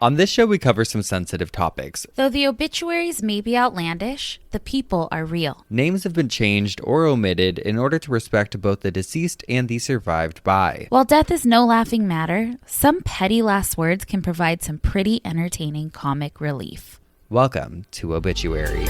On this show, we cover some sensitive topics. Though the obituaries may be outlandish, the people are real. Names have been changed or omitted in order to respect both the deceased and the survived by. While death is no laughing matter, some petty last words can provide some pretty entertaining comic relief. Welcome to Obituary.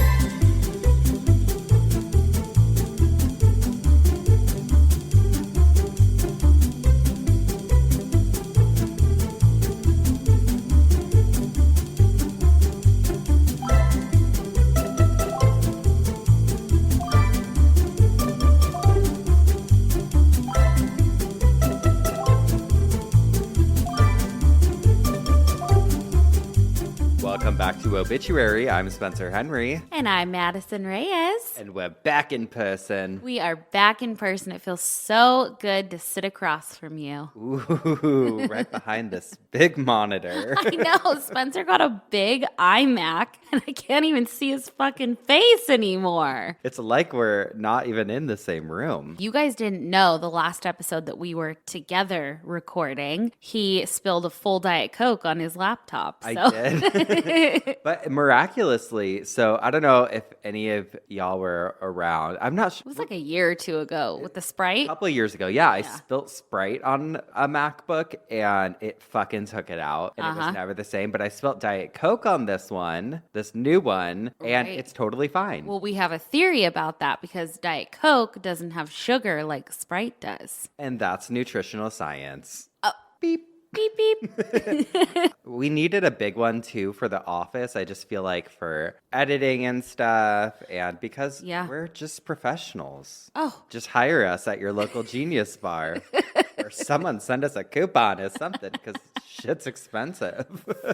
Welcome back to Obituary. I'm Spencer Henry. And I'm Madison Reyes. And we're back in person. We are back in person. It feels so good to sit across from you. Ooh, right behind this big monitor. I know. Spencer got a big iMac, and I can't even see his fucking face anymore. It's like we're not even in the same room. You guys didn't know the last episode that we were together recording, he spilled a full Diet Coke on his laptop. So. I did. But miraculously, so I don't know if any of y'all were around. I'm not sure. It was like a year or two ago with the Sprite. A couple of years ago. Yeah, I spilt Sprite on a MacBook and it fucking took it out. And it was never the same. But I spilt Diet Coke on this one, this new one, and it's totally fine. Well, we have a theory about that because Diet Coke doesn't have sugar like Sprite does. And that's nutritional science. Beep. Beep, beep. We needed a big one, too, for the office. I just feel like for editing and stuff. And because we're just professionals. Oh. Just hire us at your local Genius bar. Or someone send us a coupon or something because shit's expensive.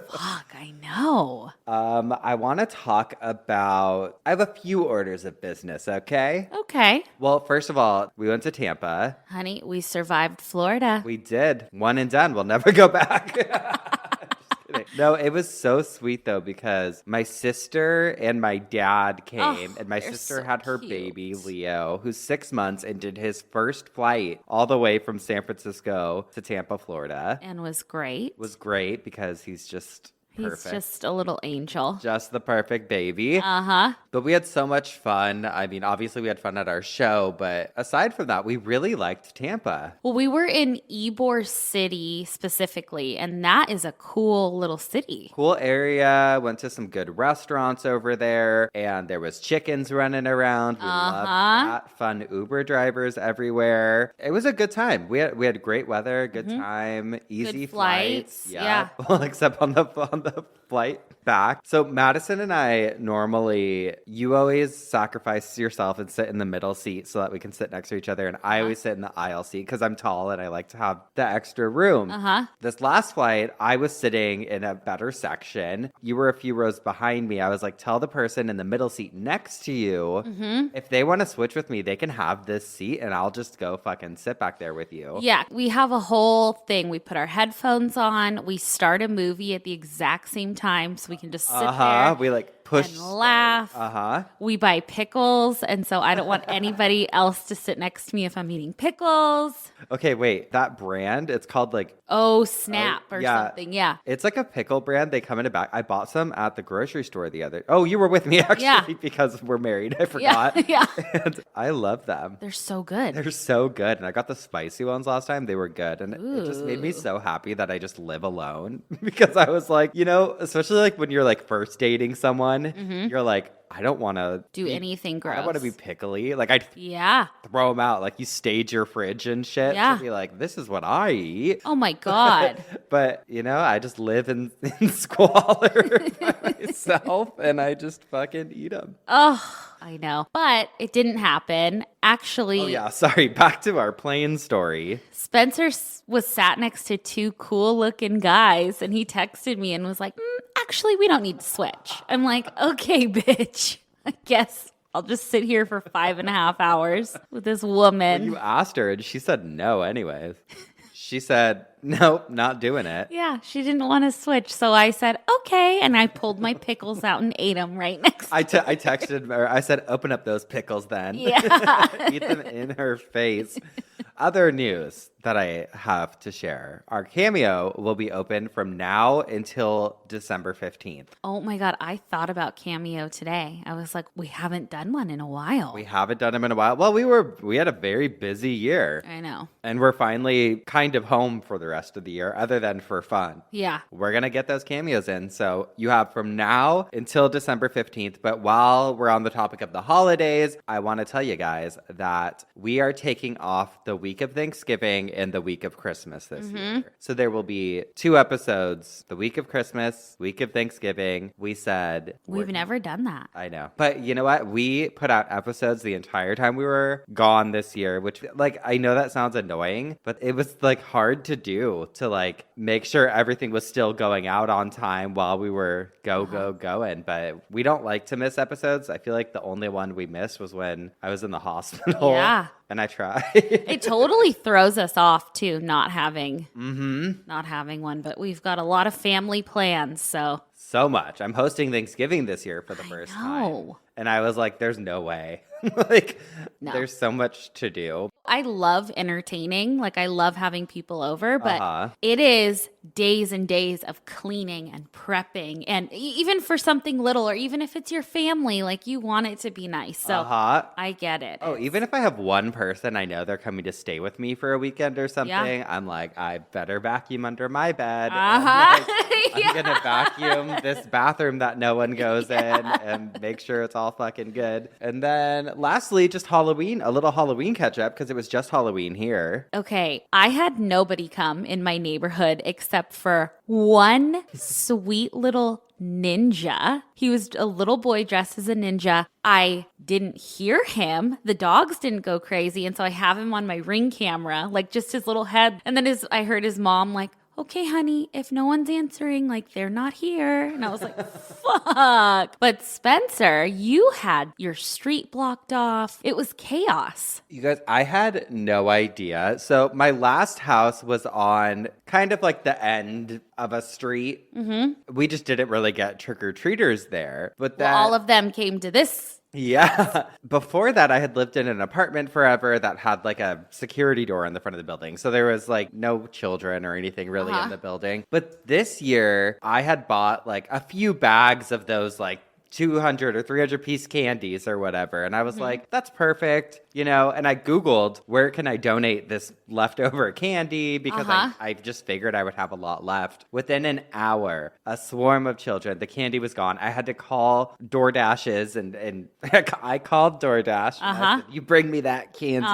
Fuck, I know. I want to talk about, I have a few orders of business, okay? Okay. Well, first of all, we went to Tampa. Honey, we survived Florida. We did. One and done. We'll never go back. Just kidding. No, it was so sweet though because my sister and my dad came and my sister had her baby Leo who's 6 months and did his first flight all the way from San Francisco to Tampa, Florida. And was great. Was great because he's just perfect. He's just a little angel. Just the perfect baby. Uh-huh. But we had so much fun. I mean, obviously we had fun at our show, but aside from that, we really liked Tampa. Well, we were in Ybor City specifically, and that is a cool little city. Cool area. Went to some good restaurants over there, and there was chickens running around. We loved that. Fun Uber drivers everywhere. It was a good time. We had great weather, good time, easy good flights. Yeah. Well, except on the flight back. So Madison and I normally, you always sacrifice yourself and sit in the middle seat so that we can sit next to each other. And I always sit in the aisle seat because I'm tall and I like to have the extra room. This last flight, I was sitting in a better section. You were a few rows behind me. I was like, tell the person in the middle seat next to you, if they want to switch with me, they can have this seat and I'll just go fucking sit back there with you. Yeah, we have a whole thing. We put our headphones on. We start a movie at the exact same time so we can just sit there. We like push and laugh. We buy pickles, and so I don't want anybody else to sit next to me if I'm eating pickles. Okay, wait. That brand, it's called like Snap or something. Yeah. It's like a pickle brand. They come in a bag. I bought some at the grocery store the other. Oh, you were with me actually because we're married. I forgot. Yeah. And I love them. They're so good. They're so good. And I got the spicy ones last time. They were good. And it just made me so happy that I just live alone because I was like, especially like when you're like first dating someone, you're like, I don't want to do anything gross. I don't want to be pickly. Like I'd throw them out. Like you stage your fridge and shit to be like, this is what I eat. Oh my God. But I just live in squalor by myself and I just fucking eat them. Oh, I know. But it didn't happen. Actually. Oh yeah, sorry. Back to our plane story. Spencer was sat next to two cool looking guys and he texted me and was like, actually, we don't need to switch. I'm like, okay, bitch. I guess I'll just sit here for 5.5 hours with this woman. Well, you asked her and she said no anyways. She said, nope, not doing it. Yeah, she didn't want to switch. So I said, okay. And I pulled my pickles out and ate them right next to I texted her. I said, open up those pickles then. Yeah. Eat them in her face. other news that I have to share. Our Cameo will be open from now until December 15th. Oh my God, I thought about Cameo today. I was like, we haven't done one in a while. We haven't done them in a while. Well, we had a very busy year. I know. And we're finally kind of home for the rest of the year, other than for fun. Yeah. We're going to get those cameos in. So you have from now until December 15th. But while we're on the topic of the holidays, I want to tell you guys that we are taking off the week of Thanksgiving and the week of Christmas this year. So there will be 2 episodes, the week of Christmas, week of Thanksgiving. We said... We've never done that. I know. But you know what? We put out episodes the entire time we were gone this year, which, like, I know that sounds annoying, but it was, like, hard to do to, like, make sure everything was still going out on time while we were going. But we don't like to miss episodes. I feel like the only one we missed was when I was in the hospital. Yeah. And I tried. It totally throws us off too, not having one. But we've got a lot of family plans, so much. I'm hosting Thanksgiving this year for the first time. And I was like, there's no way. There's so much to do. I love entertaining. Like, I love having people over, but it is days and days of cleaning and prepping. And even for something little, or even if it's your family, like, you want it to be nice. So I get it. Oh, even if I have one person, I know they're coming to stay with me for a weekend or something. Yeah. I'm like, I better vacuum under my bed. I'm going to vacuum this bathroom that no one goes in and make sure it's all fucking good. And then lastly, just Halloween, a little Halloween catch up because it was just Halloween here. Okay, I had nobody come in my neighborhood except for one sweet little ninja. He was a little boy dressed as a ninja. I didn't hear him. The dogs didn't go crazy. And so I have him on my Ring camera, like just his little head. And then I heard his mom like, okay, honey, if no one's answering, like, they're not here. And I was like, fuck. But Spencer, you had your street blocked off. It was chaos. You guys, I had no idea. So my last house was on kind of like the end of a street. We just didn't really get trick-or-treaters there. But well, all of them came to this. Yeah. Before that, I had lived in an apartment forever that had like a security door in the front of the building. So there was like no children or anything really in the building. But this year, I had bought like a few bags of those like 200 or 300 piece candies or whatever. And I was like, that's perfect, you know? And I Googled, where can I donate this leftover candy? Because I just figured I would have a lot left. Within an hour, a swarm of children, the candy was gone. I had to call DoorDashes and I called DoorDash. And I said, you bring me that candy.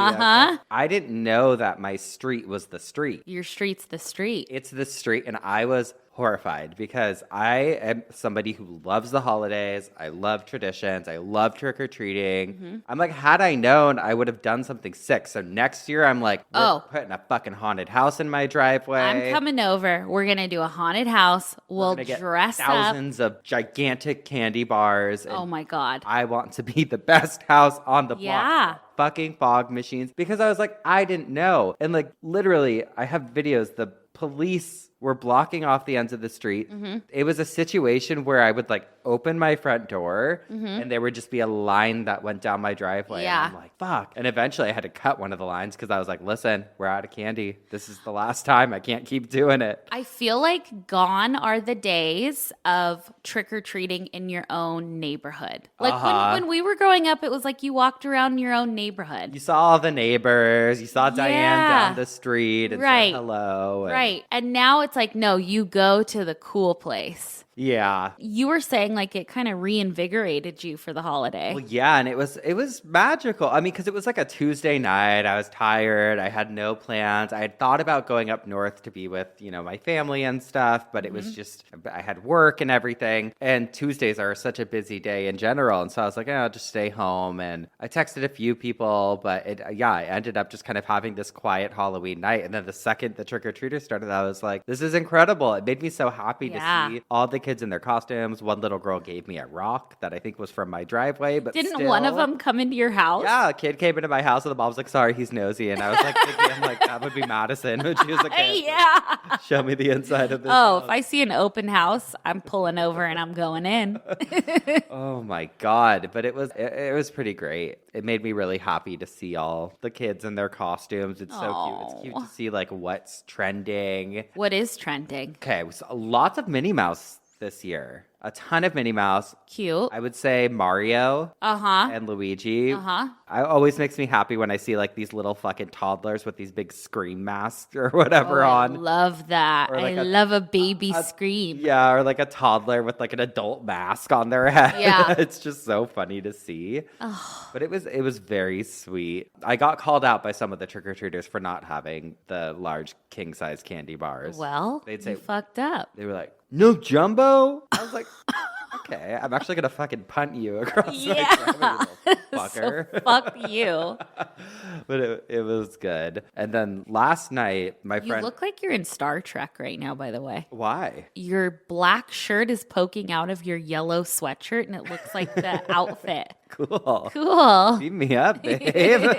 I didn't know that my street was the street. Your street's the street. It's the street. And I was horrified because I am somebody who loves the holidays. I love traditions. I love trick-or-treating. I'm like, had I known, I would have done something sick. So next year, I'm like, we're putting a fucking haunted house in my driveway. I'm coming over. We're going to do a haunted house. We'll dress up. Thousands of gigantic candy bars. Oh my God. I want to be the best house on the block. Yeah. Fucking fog machines. Because I was like, I didn't know. And like, literally, I have videos. The police were blocking off the ends of the street. It was a situation where I would like open my front door and there would just be a line that went down my driveway. Yeah. And I'm like, fuck. And eventually I had to cut one of the lines because I was like, listen, we're out of candy. This is the last time. I can't keep doing it. I feel like gone are the days of trick-or-treating in your own neighborhood. Like when we were growing up, it was like you walked around your own neighborhood. You saw all the neighbors. You saw Diane down the street and said hello. Right. And now it's like, no, you go to the cool place. Yeah. You were saying like it kind of reinvigorated you for the holiday. Well, yeah, and it was magical. I mean, because it was like a Tuesday night. I was tired. I had no plans. I had thought about going up north to be with, you know, my family and stuff, but it was just, I had work and everything. And Tuesdays are such a busy day in general. And so I was like, I'll just stay home. And I texted a few people, but I ended up just kind of having this quiet Halloween night. And then the second the trick-or-treaters started, I was like, this This is incredible. It made me so happy Yeah. to see all the kids in their costumes. One little girl gave me a rock that I think was from my driveway, but Didn't still. one of them come into your house? Yeah, a kid came into my house and the mom was like, sorry, he's nosy. And I was like, thinking, I'm like, that would be Madison. And she was like, hey, Yeah. show me the inside of this Oh, house. if I see an open house, I'm pulling over and I'm going in. Oh my God. But it was pretty great. It made me really happy to see all the kids in their costumes. It's so cute. It's cute to see like what's trending. What is trending? Okay, so lots of Minnie Mouse this year. A ton of Minnie Mouse. Cute. I would say Mario Uh-huh. and Luigi. Uh-huh. It always makes me happy when I see like these little fucking toddlers with these big scream masks or whatever I on. love that. Or like I love a baby scream. Yeah, or like a toddler with like an adult mask on their head. Yeah. It's just so funny to see. But it was very sweet. I got called out by some of the trick-or-treaters for not having the large king-size candy bars. Well, They'd say, you fucked up. they were like, no jumbo? I was like, okay, I'm actually going to fucking punt you across my driveway, you little fucker. So fuck you. But it was good. And then last night, my You friend... look like you're in Star Trek right now, by the way. Why? Your black shirt is poking out of your yellow sweatshirt, and it looks like the outfit. Cool. Cool. Beat me up, babe.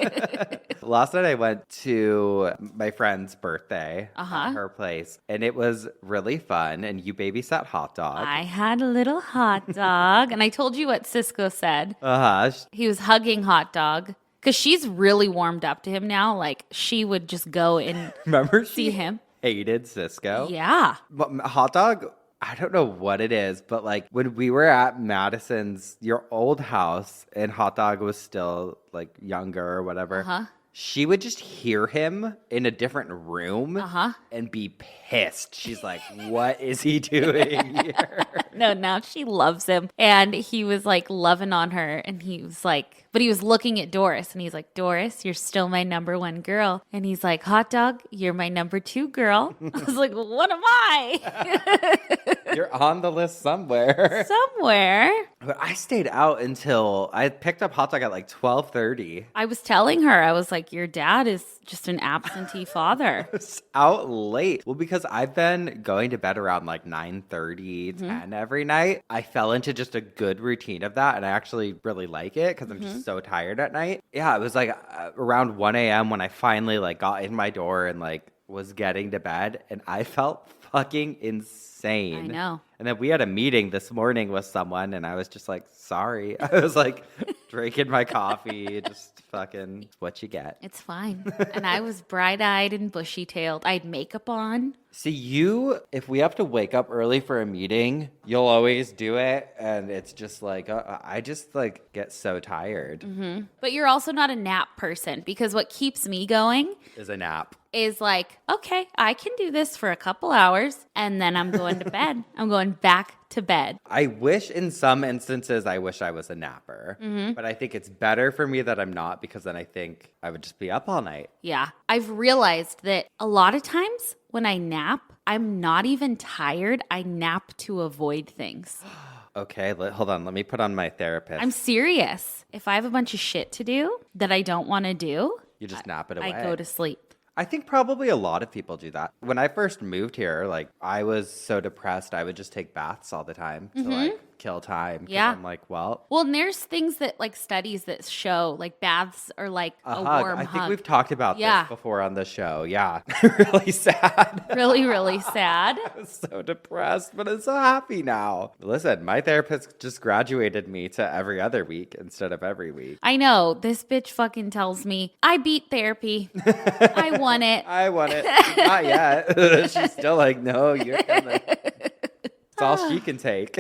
Last night I went to my friend's birthday at her place, and it was really fun. And you babysat Hot Dog. I had a little hot dog, and I told you what Cisco said. He was hugging Hot Dog because she's really warmed up to him now. Like she would just go and Remember see she him. hated Cisco? Yeah. But Hot Dog, I don't know what it is, but like when we were at Madison's, your old house, and Hot Dog was still like younger or whatever, she would just hear him in a different room and be pissed. She's like, what is he doing here? No, now she loves him. And he was like loving on her. And he was like, but he was looking at Doris. And he's like, Doris, you're still my number one girl. And he's like, Hot Dog, you're my number two girl. I was like, well, what am I? You're on the list somewhere. Somewhere. But I stayed out until I picked up Hot Dog at like 12:30. I was telling her, I was like, your dad is just an absentee father. It's out late. Well, because I've been going to bed around like 9:30, 10 every night. I fell into just a good routine of that, and I actually really like it because I'm just so tired at night. Yeah, it was like around 1 a.m. when I finally like got in my door and like was getting to bed, and I felt fucking insane. I know. And then we had a meeting this morning with someone, and I was just like, sorry. I was like drinking my coffee, just fucking what you get. It's fine. And I was bright-eyed and bushy-tailed. I had makeup on. See, if we have to wake up early for a meeting, you'll always do it. And it's just like, I just like get so tired. But you're also not a nap person because what keeps me going Is a nap. is like, okay, I can do this for a couple hours and then I'm going to bed. I'm going back to bed. I wish in some instances I wish I was a napper, but I think it's better for me that I'm not because then I think I would just be up all night. Yeah. I've realized that a lot of times when I nap, I'm not even tired. I nap to avoid things. Okay, hold on. Let me put on my therapist. I'm serious. If I have a bunch of shit to do that I don't want to do, You just nap it away. I go to sleep. I think probably a lot of people do that. When I first moved here, like I was so depressed, I would just take baths all the time to like kill time. 'Cause Yeah. I'm like, well, Well, and there's things that like studies that show like baths are like a warm I hug. think we've talked about Yeah. this before on the show. Yeah. Really sad. Really, really sad. I was so depressed, but I'm so happy now. Listen, my therapist just graduated me to every other week instead of every week. I know. This bitch fucking tells me I beat therapy. I won it. I want it. Not yet. She's still like, no, you're gonna. It's all she can take.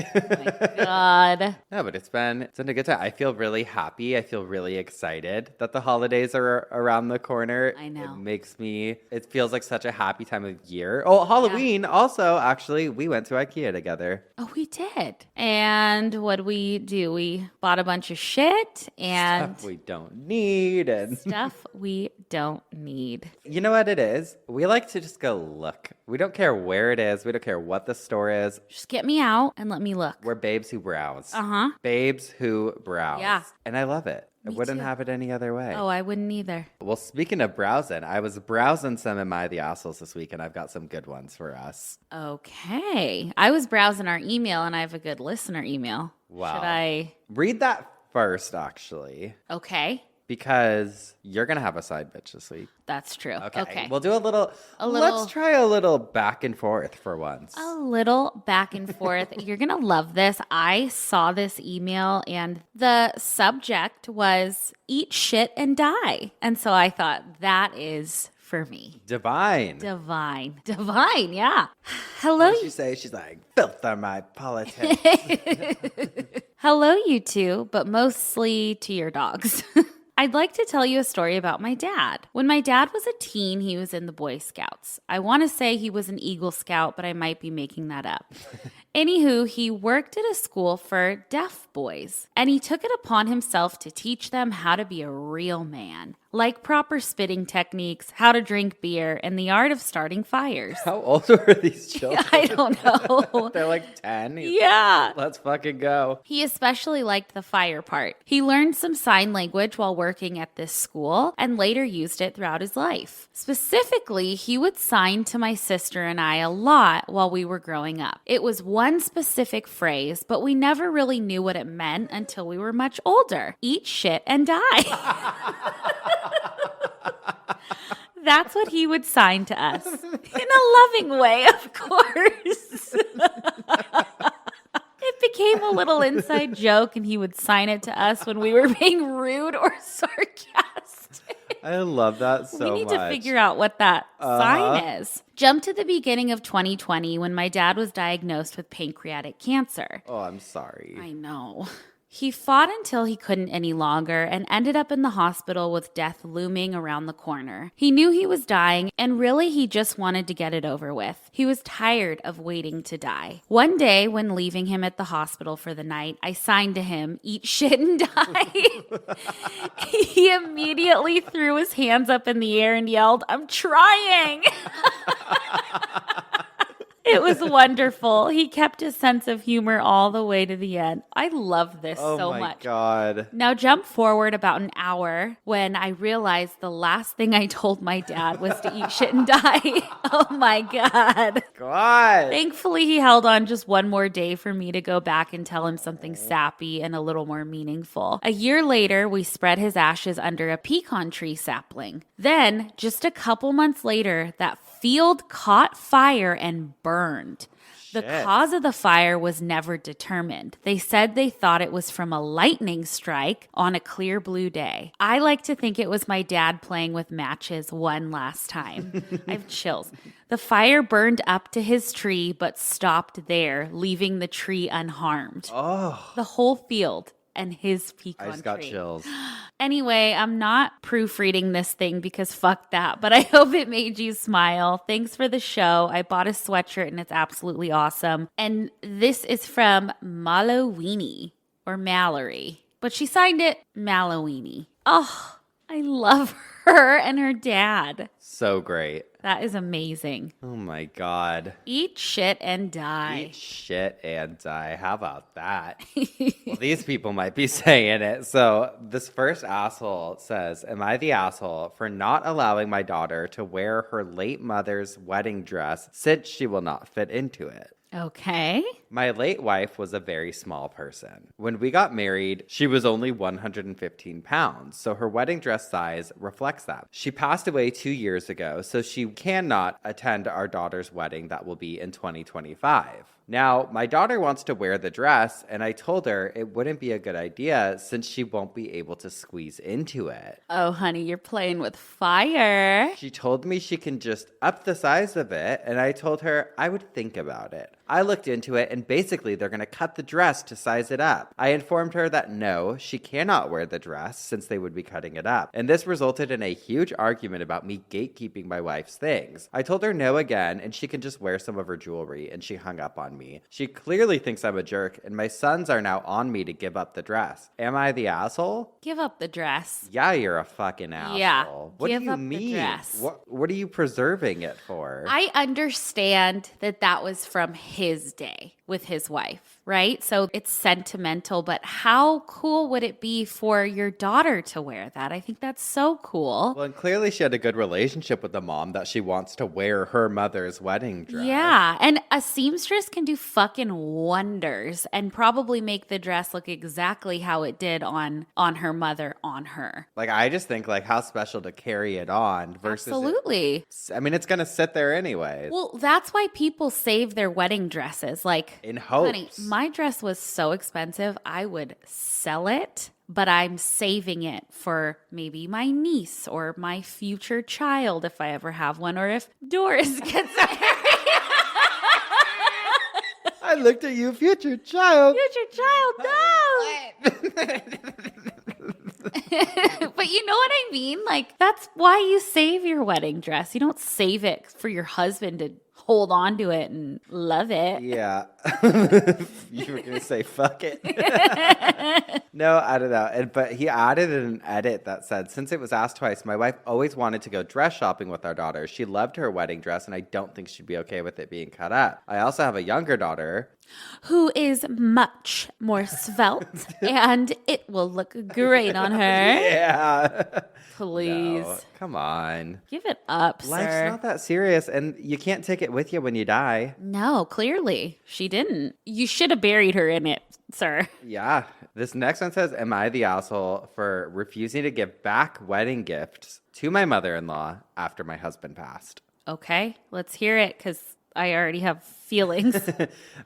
God. No, but it's been a good time. I feel really happy. I feel really excited that the holidays are around the corner. I know. It feels like such a happy time of year. Oh, Halloween also, actually, we went to IKEA together. Oh, we did. And what we do? We bought a bunch of shit and Stuff we don't need. And stuff we don't need. you know what it is? We like to just go look. We don't care where it is. We don't care what the store is. Just get me out and let me look. We're babes who browse. Uh-huh. Babes who browse. Yeah. And I love it. I Me wouldn't too. have it any other way. Oh, I wouldn't either. Well, speaking of browsing, I was browsing some Am I the Assholes this week, and I've got some good ones for us. Okay. I was browsing our email and I have a good listener email. Wow. Should I? Read that first, actually, Okay. because you're going to have a side bitch this week. That's true. Okay. We'll do a little, little- let's try a little back and forth for once. A little back and forth. You're going to love this. I saw this email and the subject was eat shit and die. And so I thought that is for me. Divine. Divine, yeah. Hello, What did she say? She's like, filth are my politics. hello, you two, but mostly to your dogs. I'd like to tell you a story about my dad. When my dad was a teen, he was in the Boy Scouts. I want to say he was an Eagle Scout, but I might be making that up. Anywho, he worked at a school for deaf boys, and he took it upon himself to teach them how to be a real man, like proper spitting techniques, how to drink beer, and the art of starting fires. How old were these children? I don't know. They're like 10. Yeah. Let's fucking go. He especially liked the fire part. He learned some sign language while working at this school and later used it throughout his life. Specifically, he would sign to my sister and I a lot while we were growing up. It was one specific phrase, but we never really knew what it meant until we were much older. Eat shit and die. That's what he would sign to us. In a loving way, of course. It became a little inside joke, and he would sign it to us when we were being rude or sarcastic. I love that so much. We need to figure out what that sign is. Jump to the beginning of 2020 when my dad was diagnosed with pancreatic cancer. Oh, I'm sorry. I know. He fought until he couldn't any longer and ended up in the hospital with death looming around the corner. He knew he was dying, and really he just wanted to get it over with. He was tired of waiting to die. One day, when leaving him at the hospital for the night, I signed to him, "Eat shit and die." He immediately threw his hands up in the air and yelled, "I'm trying." It was wonderful. He kept his sense of humor all the way to the end. I love this so much. Oh my God. Now jump forward about an hour when I realized the last thing I told my dad was to eat shit and die. Oh my God. God. Thankfully, he held on just one more day for me to go back and tell him something sappy and a little more meaningful. A year later, we spread his ashes under a pecan tree sapling. Then, just a couple months later, that field caught fire and burned. The cause of the fire was never determined. They said they thought it was from a lightning strike on a clear blue day. I like to think it was my dad playing with matches one last time. I have chills. The fire burned up to his tree, but stopped there, leaving the tree unharmed. Oh. The whole field and his pecan I just got tree. chills. Anyway, I'm not proofreading this thing because fuck that, but I hope it made you smile. Thanks for the show. I bought a sweatshirt and it's absolutely awesome. And this is from Malloweenie or Mallory, but she signed it Malloweenie. Oh, I love her and her dad. So great. That is amazing. Oh my God. Eat shit and die. Eat shit and die. How about that? Well, these people might be saying it. So this first asshole says, "Am I the asshole for not allowing my daughter to wear her late mother's wedding dress since she will not fit into it?" Okay. My late wife was a very small person. When we got married, she was only 115 pounds, so her wedding dress size reflects that. She passed away 2 years ago, so she cannot attend our daughter's wedding that will be in 2025. Now, my daughter wants to wear the dress, and I told her it wouldn't be a good idea since she won't be able to squeeze into it. Oh, honey, you're playing with fire. She told me she can just up the size of it, and I told her I would think about it. I looked into it, and basically they're going to cut the dress to size it up. I informed her that no, she cannot wear the dress since they would be cutting it up. And this resulted in a huge argument about me gatekeeping my wife's things. I told her no again, and she can just wear some of her jewelry, and she hung up on me. She clearly thinks I'm a jerk, and my sons are now on me to give up the dress. Am I the asshole? Give up the dress. Yeah, you're a fucking asshole. Yeah, What give do you up the mean? dress. What are you preserving it for? I understand that was from his day. with his wife, right? So it's sentimental, but how cool would it be for your daughter to wear that? I think that's so cool. Well, and clearly she had a good relationship with the mom that she wants to wear her mother's wedding dress. Yeah, and a seamstress can do fucking wonders and probably make the dress look exactly how it did on her mother on her. Like, I just think, like, how special to carry it on versus Absolutely. I mean, it's going to sit there anyways. Well, that's why people save their wedding dresses. Like, In hopes. honey, my dress was so expensive, I would sell it, but I'm saving it for maybe my niece or my future child if I ever have one, or if Doris gets married. I looked at you, future child. Future child, no. But you know what I mean? Like, that's why you save your wedding dress. You don't save it for your husband to hold on to it and love it. Yeah. You were going to say, fuck it. No, I don't know. But he added an edit that said, since it was asked twice, my wife always wanted to go dress shopping with our daughter. She loved her wedding dress, and I don't think she'd be okay with it being cut up. I also have a younger daughter who is much more svelte, and it will look great on her. Yeah. Please. No, come on. Give it up, Life's sir. not that serious, and you can't take it with you when you die. No, clearly. She didn't. You should have buried her in it, sir. Yeah. This next one says, am I the asshole for refusing to give back wedding gifts to my mother-in-law after my husband passed? Okay, let's hear it, because I already have feelings.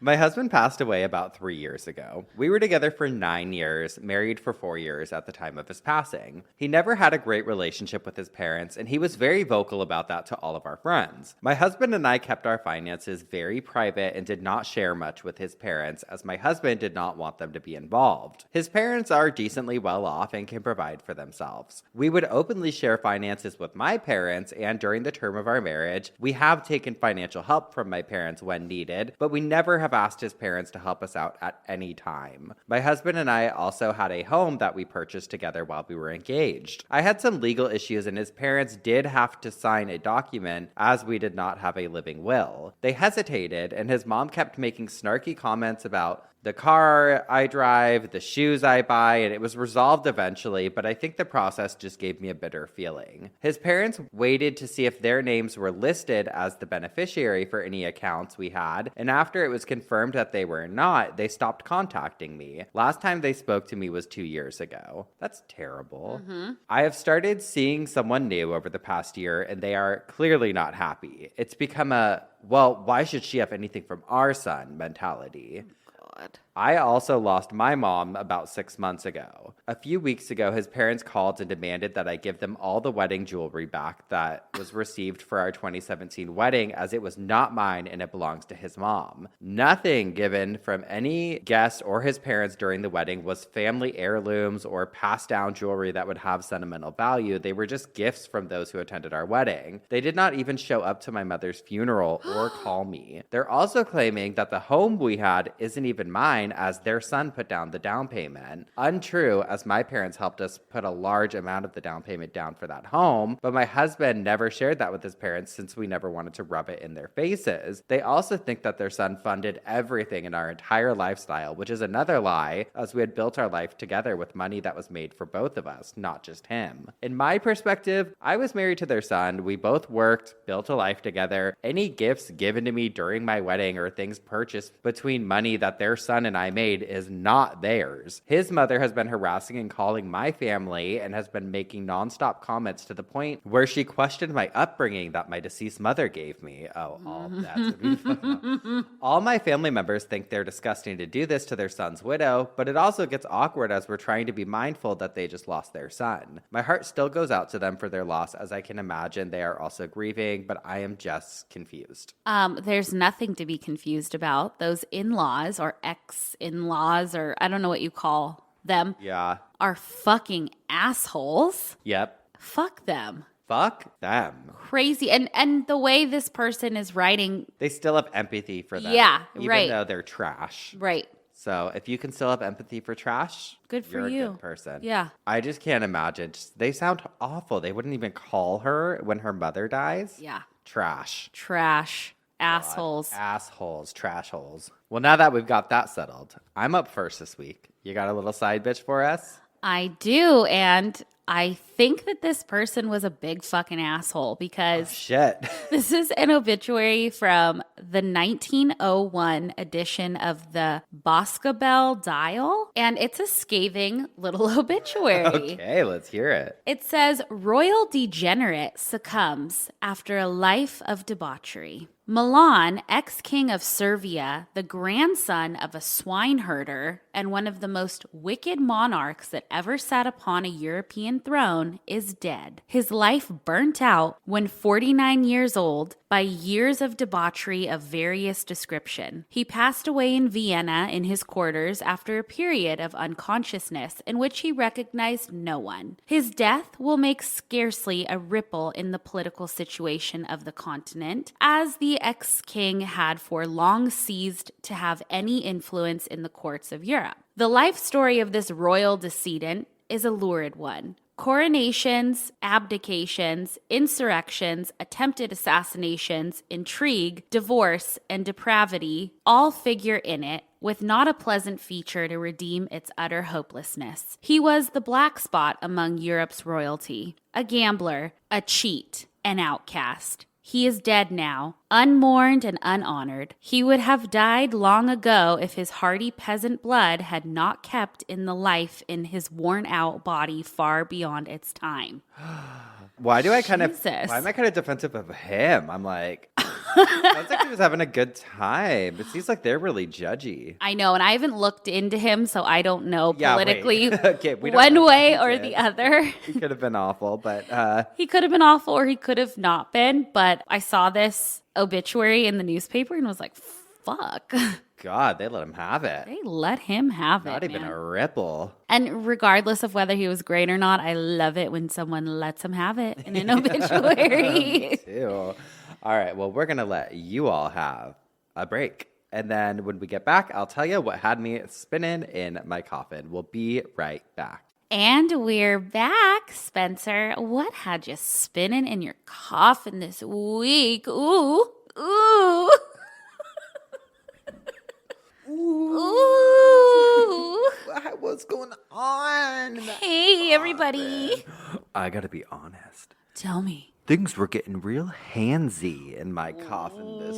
My husband passed away about 3 years ago. We were together for 9 years, married for 4 years at the time of his passing. He never had a great relationship with his parents, and he was very vocal about that to all of our friends. My husband and I kept our finances very private and did not share much with his parents, as my husband did not want them to be involved. His parents are decently well off and can provide for themselves. We would openly share finances with my parents, and during the term of our marriage, we have taken financial help from my parents when needed, but we never have asked his parents to help us out at any time. My husband and I also had a home that we purchased together while we were engaged. I had some legal issues, and his parents did have to sign a document as we did not have a living will. They hesitated, and his mom kept making snarky comments about the car I drive, the shoes I buy, and it was resolved eventually, but I think the process just gave me a bitter feeling. His parents waited to see if their names were listed as the beneficiary for any accounts we had, and after it was confirmed that they were not, they stopped contacting me. Last time they spoke to me was 2 years ago. That's terrible. I have started seeing someone new over the past year, and they are clearly not happy. It's become a, well, why should she have anything from our son mentality. I also lost my mom about 6 months ago. A few weeks ago, his parents called and demanded that I give them all the wedding jewelry back that was received for our 2017 wedding, as it was not mine and it belongs to his mom. Nothing given from any guest or his parents during the wedding was family heirlooms or passed down jewelry that would have sentimental value. They were just gifts from those who attended our wedding. They did not even show up to my mother's funeral or call me. They're also claiming that the home we had isn't even mine, as their son put down the down payment. Untrue, as my parents helped us put a large amount of the down payment down for that home, but my husband never shared that with his parents since we never wanted to rub it in their faces. They also think that their son funded everything in our entire lifestyle, which is another lie, as we had built our life together with money that was made for both of us, not just him. In my perspective, I was married to their son. We both worked, built a life together. Any gifts given to me during my wedding or things purchased between money that their son and I made is not theirs. His mother has been harassing and calling my family and has been making nonstop comments to the point where she questioned my upbringing that my deceased mother gave me. Oh, all that. All my family members think they're disgusting to do this to their son's widow, but it also gets awkward as we're trying to be mindful that they just lost their son. My heart still goes out to them for their loss, as I can imagine they are also grieving, but I am just confused. There's nothing to be confused about. Those in-laws or ex-in-laws, or I don't know what you call them, are fucking assholes. Yep. Fuck them. Fuck them. Crazy. And the way this person is writing, they still have empathy for them. Yeah, even right. Even though they're trash. Right. So if you can still have empathy for trash, good for you're you. a good person. Yeah. I just can't imagine. They sound awful. They wouldn't even call her when her mother dies. Yeah. Trash. Trash. Assholes. God. Assholes. Trash holes. Well, now that we've got that settled, I'm up first this week. You got a little side bitch for us? I do, and I think that this person was a big fucking asshole because Shit. this is an obituary from the 1901 edition of the Boscobel Dial, and it's a scathing little obituary. Okay, let's hear it. It says, royal degenerate succumbs after a life of debauchery. Milan, ex-king of Servia, the grandson of a swineherder and one of the most wicked monarchs that ever sat upon a European throne, is dead. His life burnt out when 49 years old by years of debauchery of various description. He passed away in Vienna in his quarters after a period of unconsciousness in which he recognized no one. His death will make scarcely a ripple in the political situation of the continent, as the ex-king had for long ceased to have any influence in the courts of Europe. The life story of this royal decedent is a lurid one. Coronations, abdications, insurrections, attempted assassinations, intrigue, divorce, and depravity all figure in it, with not a pleasant feature to redeem its utter hopelessness. He was the black spot among Europe's royalty, a gambler, a cheat, an outcast. He is dead now, unmourned and unhonored. He would have died long ago if his hardy peasant blood had not kept in the life in his worn-out body far beyond its time. Why am I kind Jesus. of defensive of him? I'm like, sounds like he was having a good time. It seems like they're really judgy. I know, and I haven't looked into him, so I don't know Yeah, wait. politically Okay, we don't one know way what he or did. the other. He could have been awful, but He could have been awful or he could have not been, but I saw this obituary in the newspaper and was like, fuck. God, they let him have it. They let him have Not it, even man. a ripple. And regardless of whether he was great or not, I love it when someone lets him have it in an obituary. Too. All right, well, we're going to let you all have a break. And then when we get back, I'll tell you what had me spinning in my coffin. We'll be right back. And we're back, Spencer. What had you spinning in your coffin this week? Ooh, ooh. Ooh. What's going on? Hey, everybody. I got to be honest. Tell me. Things were getting real handsy in my coffin this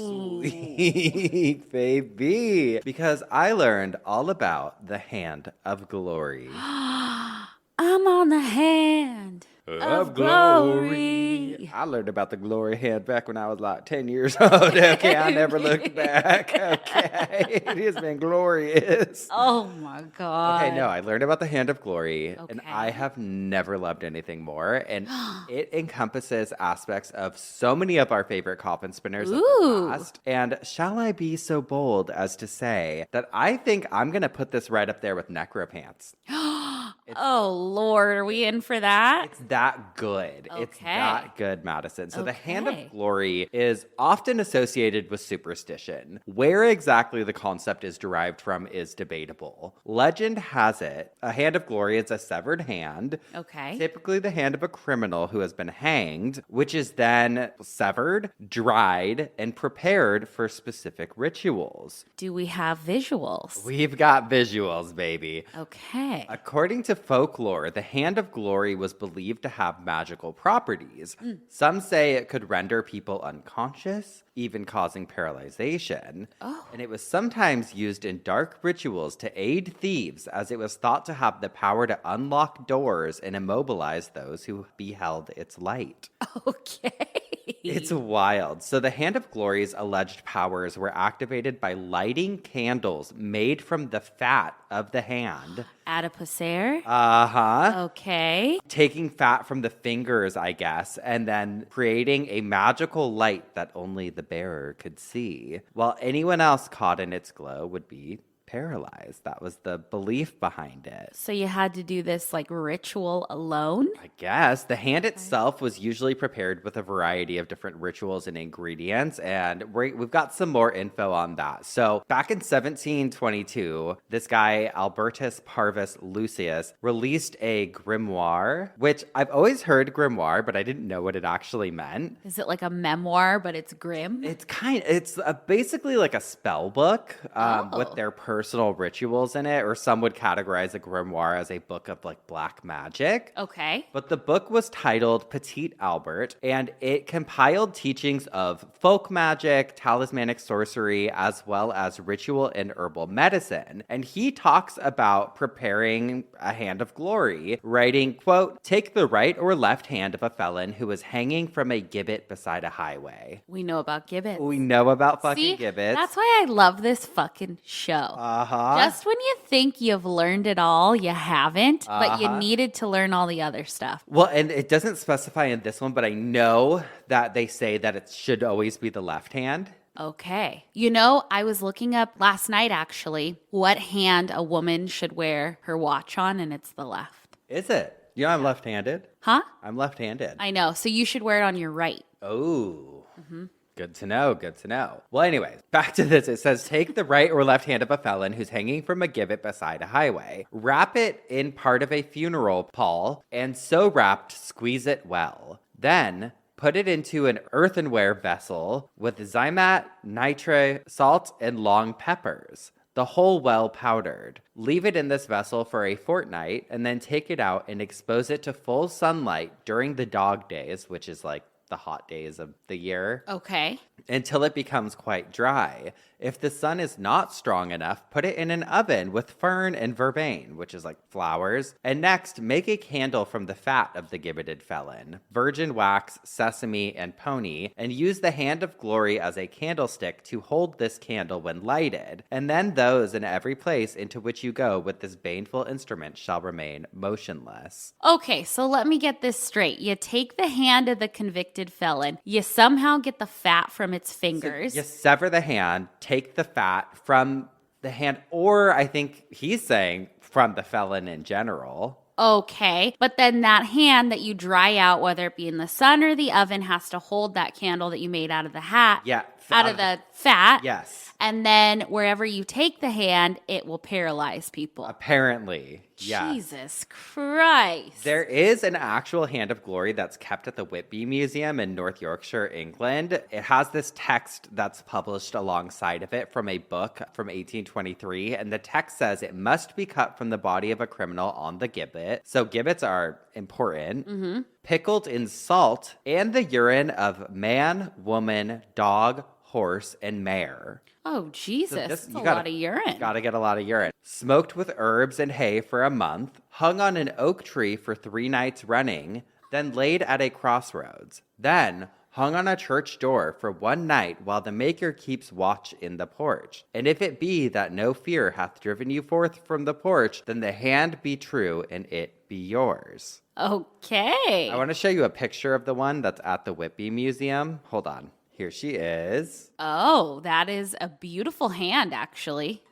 week, baby. Because I learned all about the hand of glory. I'm on the hand of glory. I learned about the glory hand back when I was like 10 years old. Okay, I never looked back. Okay, it has been glorious. Oh my God. Okay, no, I learned about the hand of glory, and Okay. I have never loved anything more. And it encompasses aspects of so many of our favorite coffin spinners of Ooh. the past. And shall I be so bold as to say that I think I'm going to put this right up there with necropants. Oh Lord, are we in for that? It's that good. It's Okay. that good, Madison. So the hand Okay. of glory is often associated with superstition. Where exactly the concept is derived from is debatable. Legend has it a hand of glory is a severed hand, Okay. typically the hand of a criminal who has been hanged, which is then severed, dried, and prepared for specific rituals. Do we have visuals? We've got visuals, baby. Okay. According to folklore, the hand of glory was believed to have magical properties. Some say it could render people unconscious, even causing paralyzation. Oh. And it was sometimes used in dark rituals to aid thieves, as it was thought to have the power to unlock doors and immobilize those who beheld its light. Okay. It's wild. So the Hand of Glory's alleged powers were activated by lighting candles made from the fat of the hand. Adipocere. Uh-huh. Okay. Taking fat from the fingers, I guess, and then creating a magical light that only the bearer could see, while anyone else caught in its glow would be paralyzed. That was the belief behind it. So you had to do this like ritual alone? I guess. The hand itself was usually prepared with a variety of different rituals and ingredients, and we've got some more info on that. So back in 1722, this guy, Albertus Parvus Lucius, released a grimoire, which I've always heard grimoire, but I didn't know what it actually meant. Is it like a memoir, but it's grim? It's basically like a spell book with their personal rituals in it, or some would categorize a grimoire as a book of like black magic. Okay. But the book was titled Petit Albert, and it compiled teachings of folk magic, talismanic sorcery, as well as ritual and herbal medicine. And he talks about preparing a hand of glory, writing, quote, "Take the right or left hand of a felon who is hanging from a gibbet beside a highway." We know about gibbets. We know about fucking See, gibbets. that's why I love this fucking show. Uh-huh. Just when you think you've learned it all, you haven't, but you needed to learn all the other stuff. Well, and it doesn't specify in this one, but I know that they say that it should always be the left hand. Okay. You know, I was looking up last night, actually, what hand a woman should wear her watch on, and it's the left. Is it? You know, I'm left-handed. Huh? I'm left-handed. I know. So you should wear it on your right. Oh. Good to know. Good to know. Well, anyways, back to this. It says, take the right or left hand of a felon who's hanging from a gibbet beside a highway. Wrap it in part of a funeral pall, and so wrapped, squeeze it well. Then put it into an earthenware vessel with zymat, nitre, salt, and long peppers, the whole well powdered. Leave it in this vessel for a fortnight, and then take it out and expose it to full sunlight during the dog days, which is like the hot days of the year. Okay. Until it becomes quite dry. If the sun is not strong enough, put it in an oven with fern and vervain, which is like flowers. And next, make a candle from the fat of the gibbeted felon, virgin wax, sesame, and pony, and use the hand of glory as a candlestick to hold this candle when lighted. And then those in every place into which you go with this baneful instrument shall remain motionless. Okay, so let me get this straight. You take the hand of the convicted felon, you somehow get the fat from its fingers. So you sever the hand, take the fat from the hand, or I think he's saying from the felon in general. Okay, but then that hand that you dry out, whether it be in the sun or the oven, has to hold that candle that you made out of the hat. Yeah. Out of the fat. Yes. And then wherever you take the hand, it will paralyze people. Apparently. Yeah. Jesus Christ. There is an actual hand of glory that's kept at the Whitby Museum in North Yorkshire, England. It has this text that's published alongside of it from a book from 1823. And the text says it must be cut from the body of a criminal on the gibbet. So gibbets are important. Mm-hmm. Pickled in salt and the urine of man, woman, dog, horse, and mare. Oh, Jesus. So That's a lot of urine. Gotta get a lot of urine. Smoked with herbs and hay for a month, hung on an oak tree for 3 nights running, then laid at a crossroads. Then hung on a church door for 1 night while the maker keeps watch in the porch. And if it be that no fear hath driven you forth from the porch, then the hand be true and it be yours. Okay. I want to show you a picture of the one that's at the Whitby Museum. Hold on. Here she is. Oh, that is a beautiful hand, actually.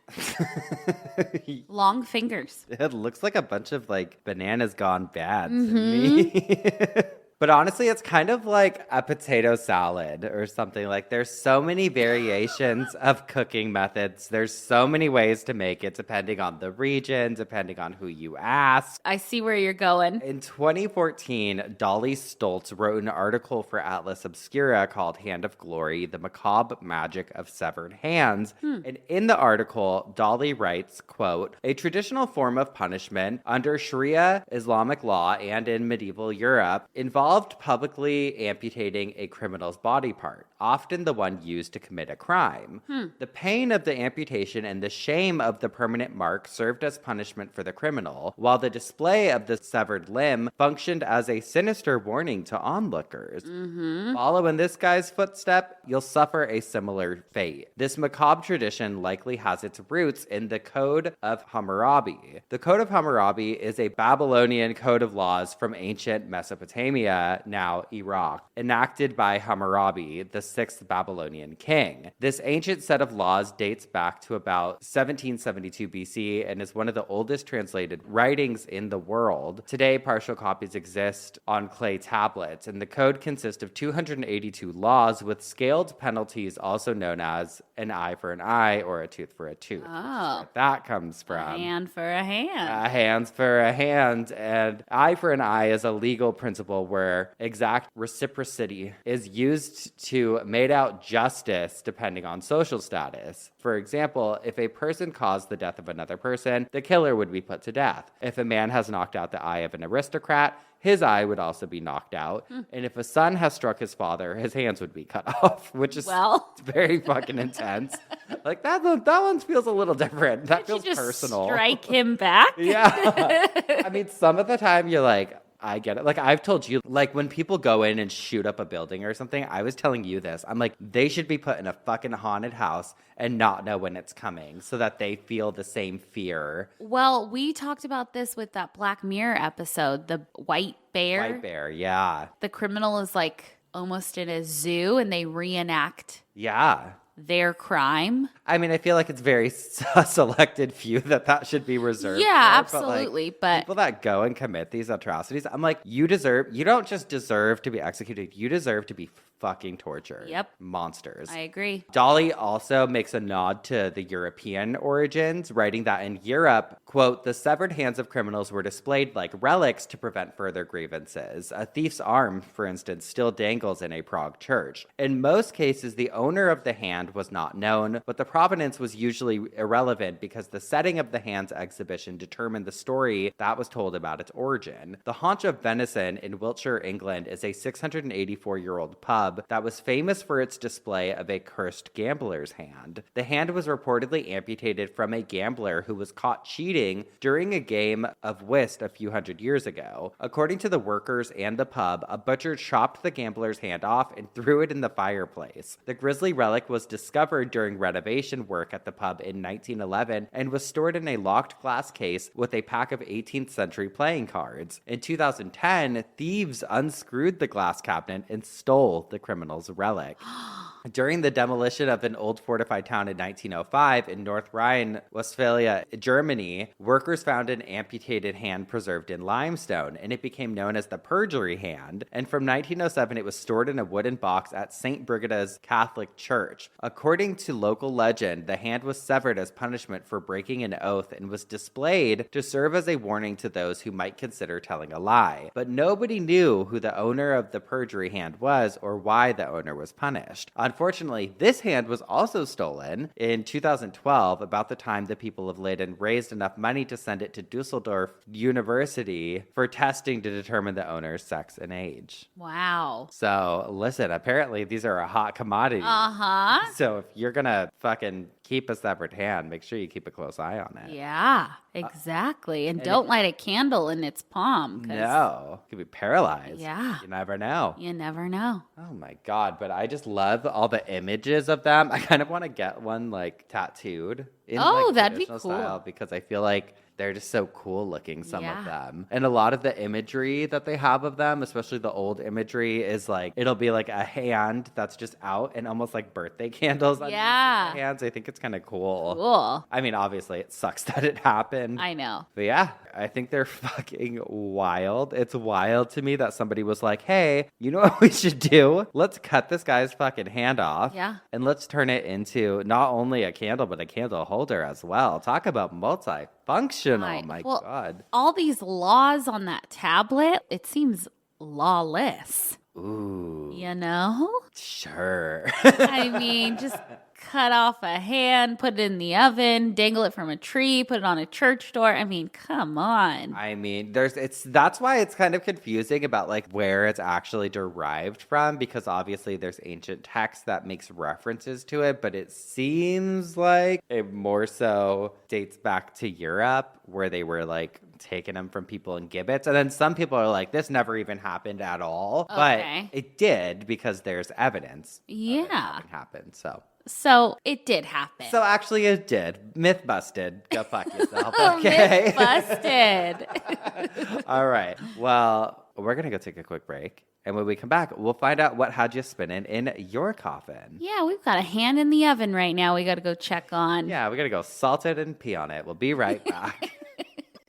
Long fingers. It looks like a bunch of like bananas gone bad to me. But honestly, it's kind of like a potato salad or something. Like there's so many variations of cooking methods. There's so many ways to make it depending on the region, depending on who you ask. I see where you're going. In 2014, Dolly Stoltz wrote an article for Atlas Obscura called Hand of Glory, The Macabre Magic of Severed Hands. And in the article, Dolly writes, quote, a traditional form of punishment under Sharia Islamic law and in medieval Europe involved publicly amputating a criminal's body part, often the one used to commit a crime. The pain of the amputation and the shame of the permanent mark served as punishment for the criminal, while the display of the severed limb functioned as a sinister warning to onlookers. Follow in this guy's footstep, you'll suffer a similar fate. This macabre tradition likely has its roots in the Code of Hammurabi. The Code of Hammurabi is a Babylonian code of laws from ancient Mesopotamia Persia, now Iraq, enacted by Hammurabi, the 6th Babylonian king. This ancient set of laws dates back to about 1772 BC and is one of the oldest translated writings in the world. Today, partial copies exist on clay tablets, and the code consists of 282 laws with scaled penalties, also known as an eye for an eye or a tooth for a tooth. Oh. Where that comes from. A hand for a hand. A hand for a hand. And eye for an eye is a legal principle where exact reciprocity is used to mete out justice depending on social status. For example, if a person caused the death of another person, the killer would be put to death. If a man has knocked out the eye of an aristocrat, his eye would also be knocked out. And if a son has struck his father, his hands would be cut off, which is very fucking intense. Like that one feels a little different. That feels personal. Strike him back? Yeah. I mean, some of the time you're like, I get it. Like I've told you, like when people go in and shoot up a building or something, I was telling you this. I'm like, they should be put in a fucking haunted house and not know when it's coming so that they feel the same fear. Well, we talked about this with that Black Mirror episode, the white bear. White bear, yeah. The criminal is like almost in a zoo and they reenact their crime. I mean, I feel like it's very selected few that should be reserved. Yeah, for, absolutely. But people that go and commit these atrocities, I'm like, you don't just deserve to be executed. You deserve to be fucking tortured. Yep. Monsters. I agree. Dolly also makes a nod to the European origins, writing that in Europe, quote, the severed hands of criminals were displayed like relics to prevent further grievances. A thief's arm, for instance, still dangles in a Prague church. In most cases, the owner of the hand was not known, but the provenance was usually irrelevant because the setting of the hand's exhibition determined the story that was told about its origin. The Haunch of Venison in Wiltshire, England, is a 684-year-old pub that was famous for its display of a cursed gambler's hand. The hand was reportedly amputated from a gambler who was caught cheating during a game of whist a few hundred years ago. According to the workers and the pub, a butcher chopped the gambler's hand off and threw it in the fireplace. The grisly relic was discovered during renovation work at the pub in 1911 and was stored in a locked glass case with a pack of 18th century playing cards. In 2010, thieves unscrewed the glass cabinet and stole the criminal's relic. During the demolition of an old fortified town in 1905 in North Rhine-Westphalia, Germany, workers found an amputated hand preserved in limestone, and it became known as the perjury hand. And from 1907, it was stored in a wooden box at St. Brigida's Catholic Church. According to local legend, the hand was severed as punishment for breaking an oath and was displayed to serve as a warning to those who might consider telling a lie. But nobody knew who the owner of the perjury hand was or why the owner was punished. Unfortunately, this hand was also stolen in 2012, about the time the people of Leyden raised enough money to send it to Dusseldorf University for testing to determine the owner's sex and age. Wow. So, listen, apparently these are a hot commodity. Uh-huh. So if you're going to fucking keep a severed hand, make sure you keep a close eye on it. Yeah, exactly. And don't light a candle in its palm. No. You could be paralyzed. Yeah. You never know. You never know. Oh my God. But I just love all the images of them. I kind of want to get one like tattooed in that'd be traditional cool. style because I feel like they're just so cool looking, some of Yeah. them. And a lot of the imagery that they have of them, especially the old imagery, is like, it'll be like a hand that's just out and almost like birthday candles on Yeah. the hands. I think it's kind of cool. Cool. I mean, obviously it sucks that it happened. I know. But yeah, I think they're fucking wild. It's wild to me that somebody was like, hey, you know what we should do? Let's cut this guy's fucking hand off. Yeah. And let's turn it into not only a candle, but a candle holder as well. Talk about multifunctional. Right. My Well, God. all these laws on that tablet, it seems lawless. Ooh. You know? Sure. I mean, just cut off a hand, put it in the oven, dangle it from a tree, put it on a church door. I mean, come on. I mean, that's why it's kind of confusing about like where it's actually derived from, because obviously there's ancient text that makes references to it, but it seems like it more so dates back to Europe, where they were like taking them from people in gibbets. And then some people are like, this never even happened at all. Okay. But it did, because there's evidence. Yeah. It happened. So it did happen. So actually it did. Myth busted. Go fuck yourself. Okay. Myth busted. All right. Well, we're going to go take a quick break. And when we come back, we'll find out what had you spinning in your coffin. Yeah, we've got a hand in the oven right now we got to go check on. Yeah, we got to go salt it and pee on it. We'll be right back.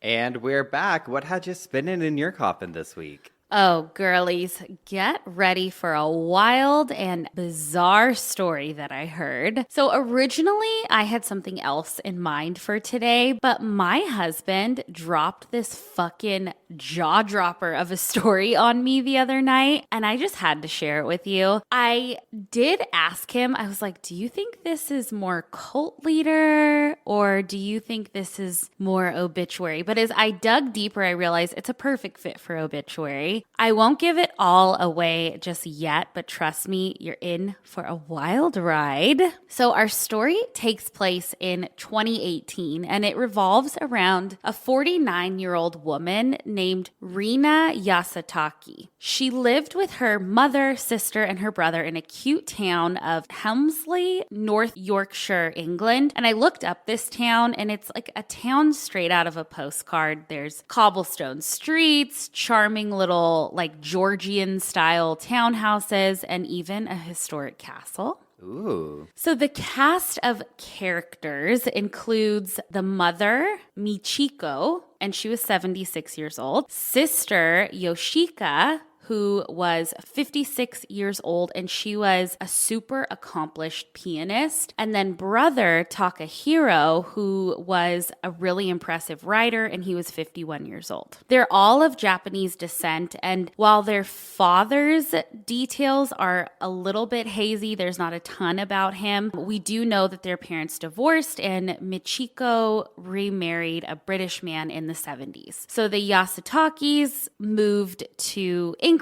And we're back. What had you spinning in your coffin this week? Oh, girlies, get ready for a wild and bizarre story that I heard. So originally, I had something else in mind for today, but my husband dropped this fucking jaw dropper of a story on me the other night, and I just had to share it with you. I did ask him, I was like, do you think this is more cult leader, or do you think this is more obituary? But as I dug deeper, I realized it's a perfect fit for obituary. I won't give it all away just yet, but trust me, you're in for a wild ride. So our story takes place in 2018, and it revolves around a 49-year-old woman named Rena Yasutake. She lived with her mother, sister, and her brother in a cute town of Helmsley, North Yorkshire, England. And I looked up this town, and it's like a town straight out of a postcard. There's cobblestone streets, charming little like Georgian style townhouses, and even a historic castle. Ooh. So the cast of characters includes the mother, Michiko, and she was 76 years old, sister, Yoshika, who was 56 years old, and she was a super accomplished pianist. And then brother, Takahiro, who was a really impressive writer, and he was 51 years old. They're all of Japanese descent, and while their father's details are a little bit hazy, there's not a ton about him, we do know that their parents divorced, and Michiko remarried a British man in the 70s. So the Yasutakis moved to England,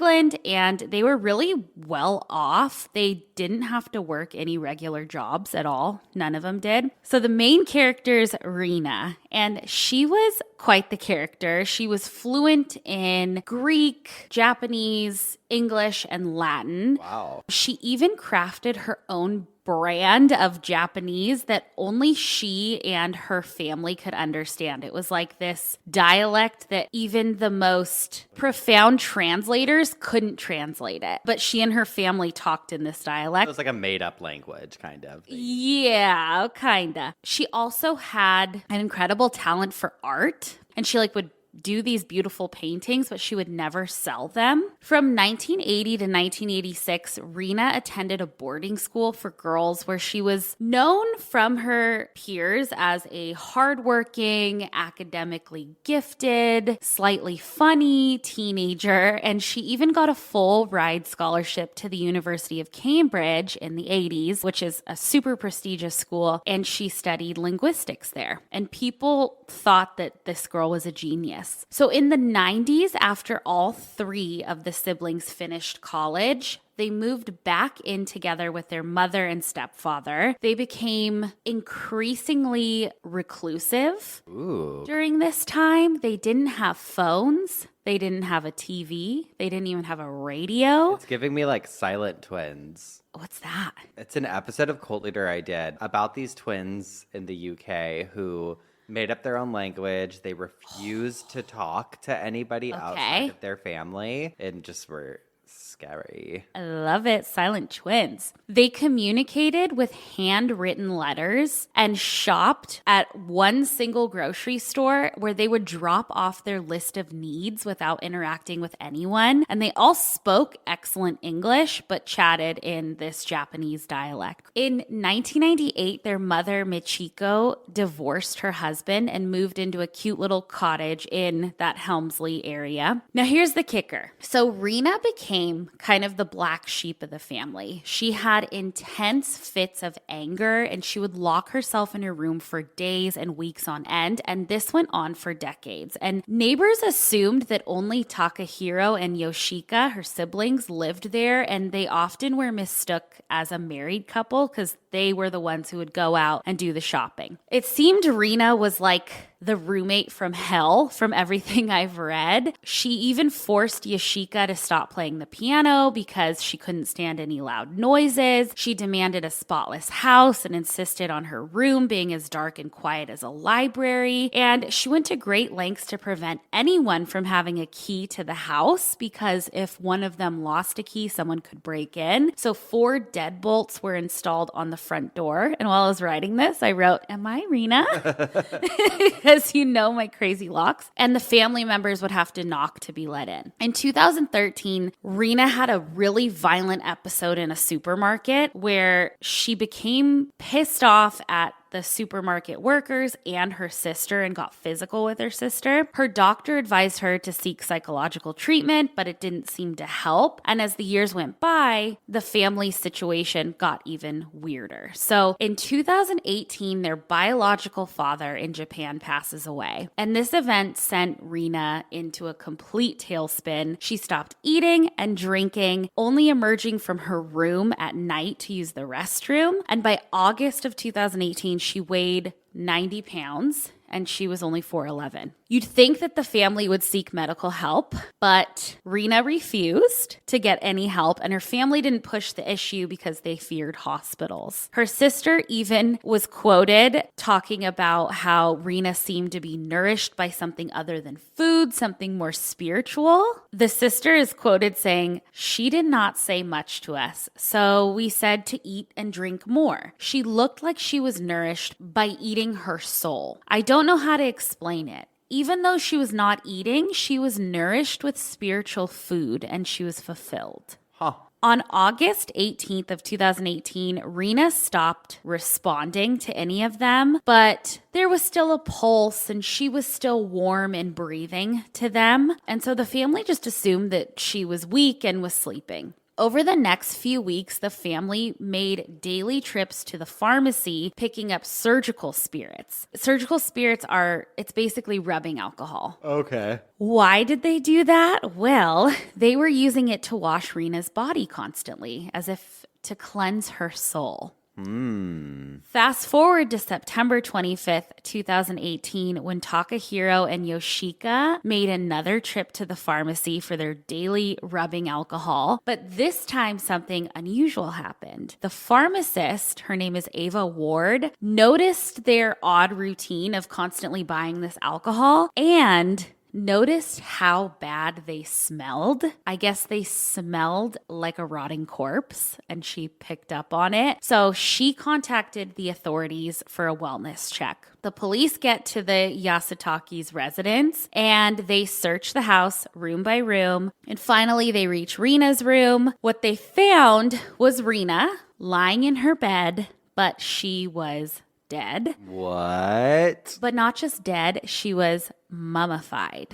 and they were really well off. They didn't have to work any regular jobs at all. None of them did. So the main character is Rena, and she was quite the character. She was fluent in Greek, Japanese, English, and Latin. Wow. She even crafted her own brand of Japanese that only she and her family could understand. It was like this dialect that even the most profound translators couldn't translate it. But she and her family talked in this dialect. It was like a made-up language, kind of. Yeah, kinda. She also had an incredible talent for art, and she would do these beautiful paintings, but she would never sell them. From 1980 to 1986, Rena attended a boarding school for girls where she was known from her peers as a hardworking, academically gifted, slightly funny teenager, and she even got a full ride scholarship to the University of Cambridge in the 80s, which is a super prestigious school, and she studied linguistics there. And people thought that this girl was a genius. So in the 90s, after all three of the siblings finished college, they moved back in together with their mother and stepfather. They became increasingly reclusive. Ooh. During this time. They didn't have phones. They didn't have a TV. They didn't even have a radio. It's giving me like Silent Twins. What's that? It's an episode of Cult Leader I did about these twins in the UK who made up their own language. They refused to talk to anybody outside of their family and just were scary. I love it. Silent twins. They communicated with handwritten letters and shopped at one single grocery store where they would drop off their list of needs without interacting with anyone. And they all spoke excellent English, but chatted in this Japanese dialect. In 1998, their mother, Michiko, divorced her husband and moved into a cute little cottage in that Helmsley area. Now, here's the kicker. So Rena became kind of the black sheep of the family. She had intense fits of anger, and she would lock herself in her room for days and weeks on end, and this went on for decades. And neighbors assumed that only Takahiro and Yoshika, her siblings, lived there, and they often were mistook as a married couple because they were the ones who would go out and do the shopping. It seemed Rena was like the roommate from hell from everything I've read. She even forced Yashika to stop playing the piano because she couldn't stand any loud noises. She demanded a spotless house and insisted on her room being as dark and quiet as a library. And she went to great lengths to prevent anyone from having a key to the house because if one of them lost a key, someone could break in. So 4 deadbolts were installed on the front door. And while I was writing this, I wrote, "Am I Rena?" Because you know my crazy locks. And the family members would have to knock to be let in. In 2013, Rena had a really violent episode in a supermarket where she became pissed off at the supermarket workers and her sister and got physical with her sister. Her doctor advised her to seek psychological treatment, but it didn't seem to help. And as the years went by, the family situation got even weirder. So in 2018, their biological father in Japan passes away. And this event sent Rena into a complete tailspin. She stopped eating and drinking, only emerging from her room at night to use the restroom. And by August of 2018, she weighed 90 pounds and she was only 4'11". You'd think that the family would seek medical help, but Rena refused to get any help and her family didn't push the issue because they feared hospitals. Her sister even was quoted talking about how Rena seemed to be nourished by something other than food, something more spiritual. The sister is quoted saying, "She did not say much to us, so we said to eat and drink more. She looked like she was nourished by eating her soul. I don't know how to explain it. Even though she was not eating, she was nourished with spiritual food and she was fulfilled." Huh. On August 18th of 2018, Rena stopped responding to any of them, but there was still a pulse and she was still warm and breathing to them. And so the family just assumed that she was weak and was sleeping. Over the next few weeks, the family made daily trips to the pharmacy, picking up surgical spirits. Surgical spirits it's basically rubbing alcohol. Okay. Why did they do that? Well, they were using it to wash Rena's body constantly, as if to cleanse her soul. Fast forward to September 25th, 2018, when Takahiro and Yoshika made another trip to the pharmacy for their daily rubbing alcohol. But this time, something unusual happened. The pharmacist, her name is Ava Ward, noticed their odd routine of constantly buying this alcohol and noticed how bad they smelled. I guess they smelled like a rotting corpse and she picked up on it. So she contacted the authorities for a wellness check. The police get to the Yasutaki's residence and they search the house room by room. And finally they reach Rena's room. What they found was Rena lying in her bed, but she was dead. What? But not just dead, she was mummified.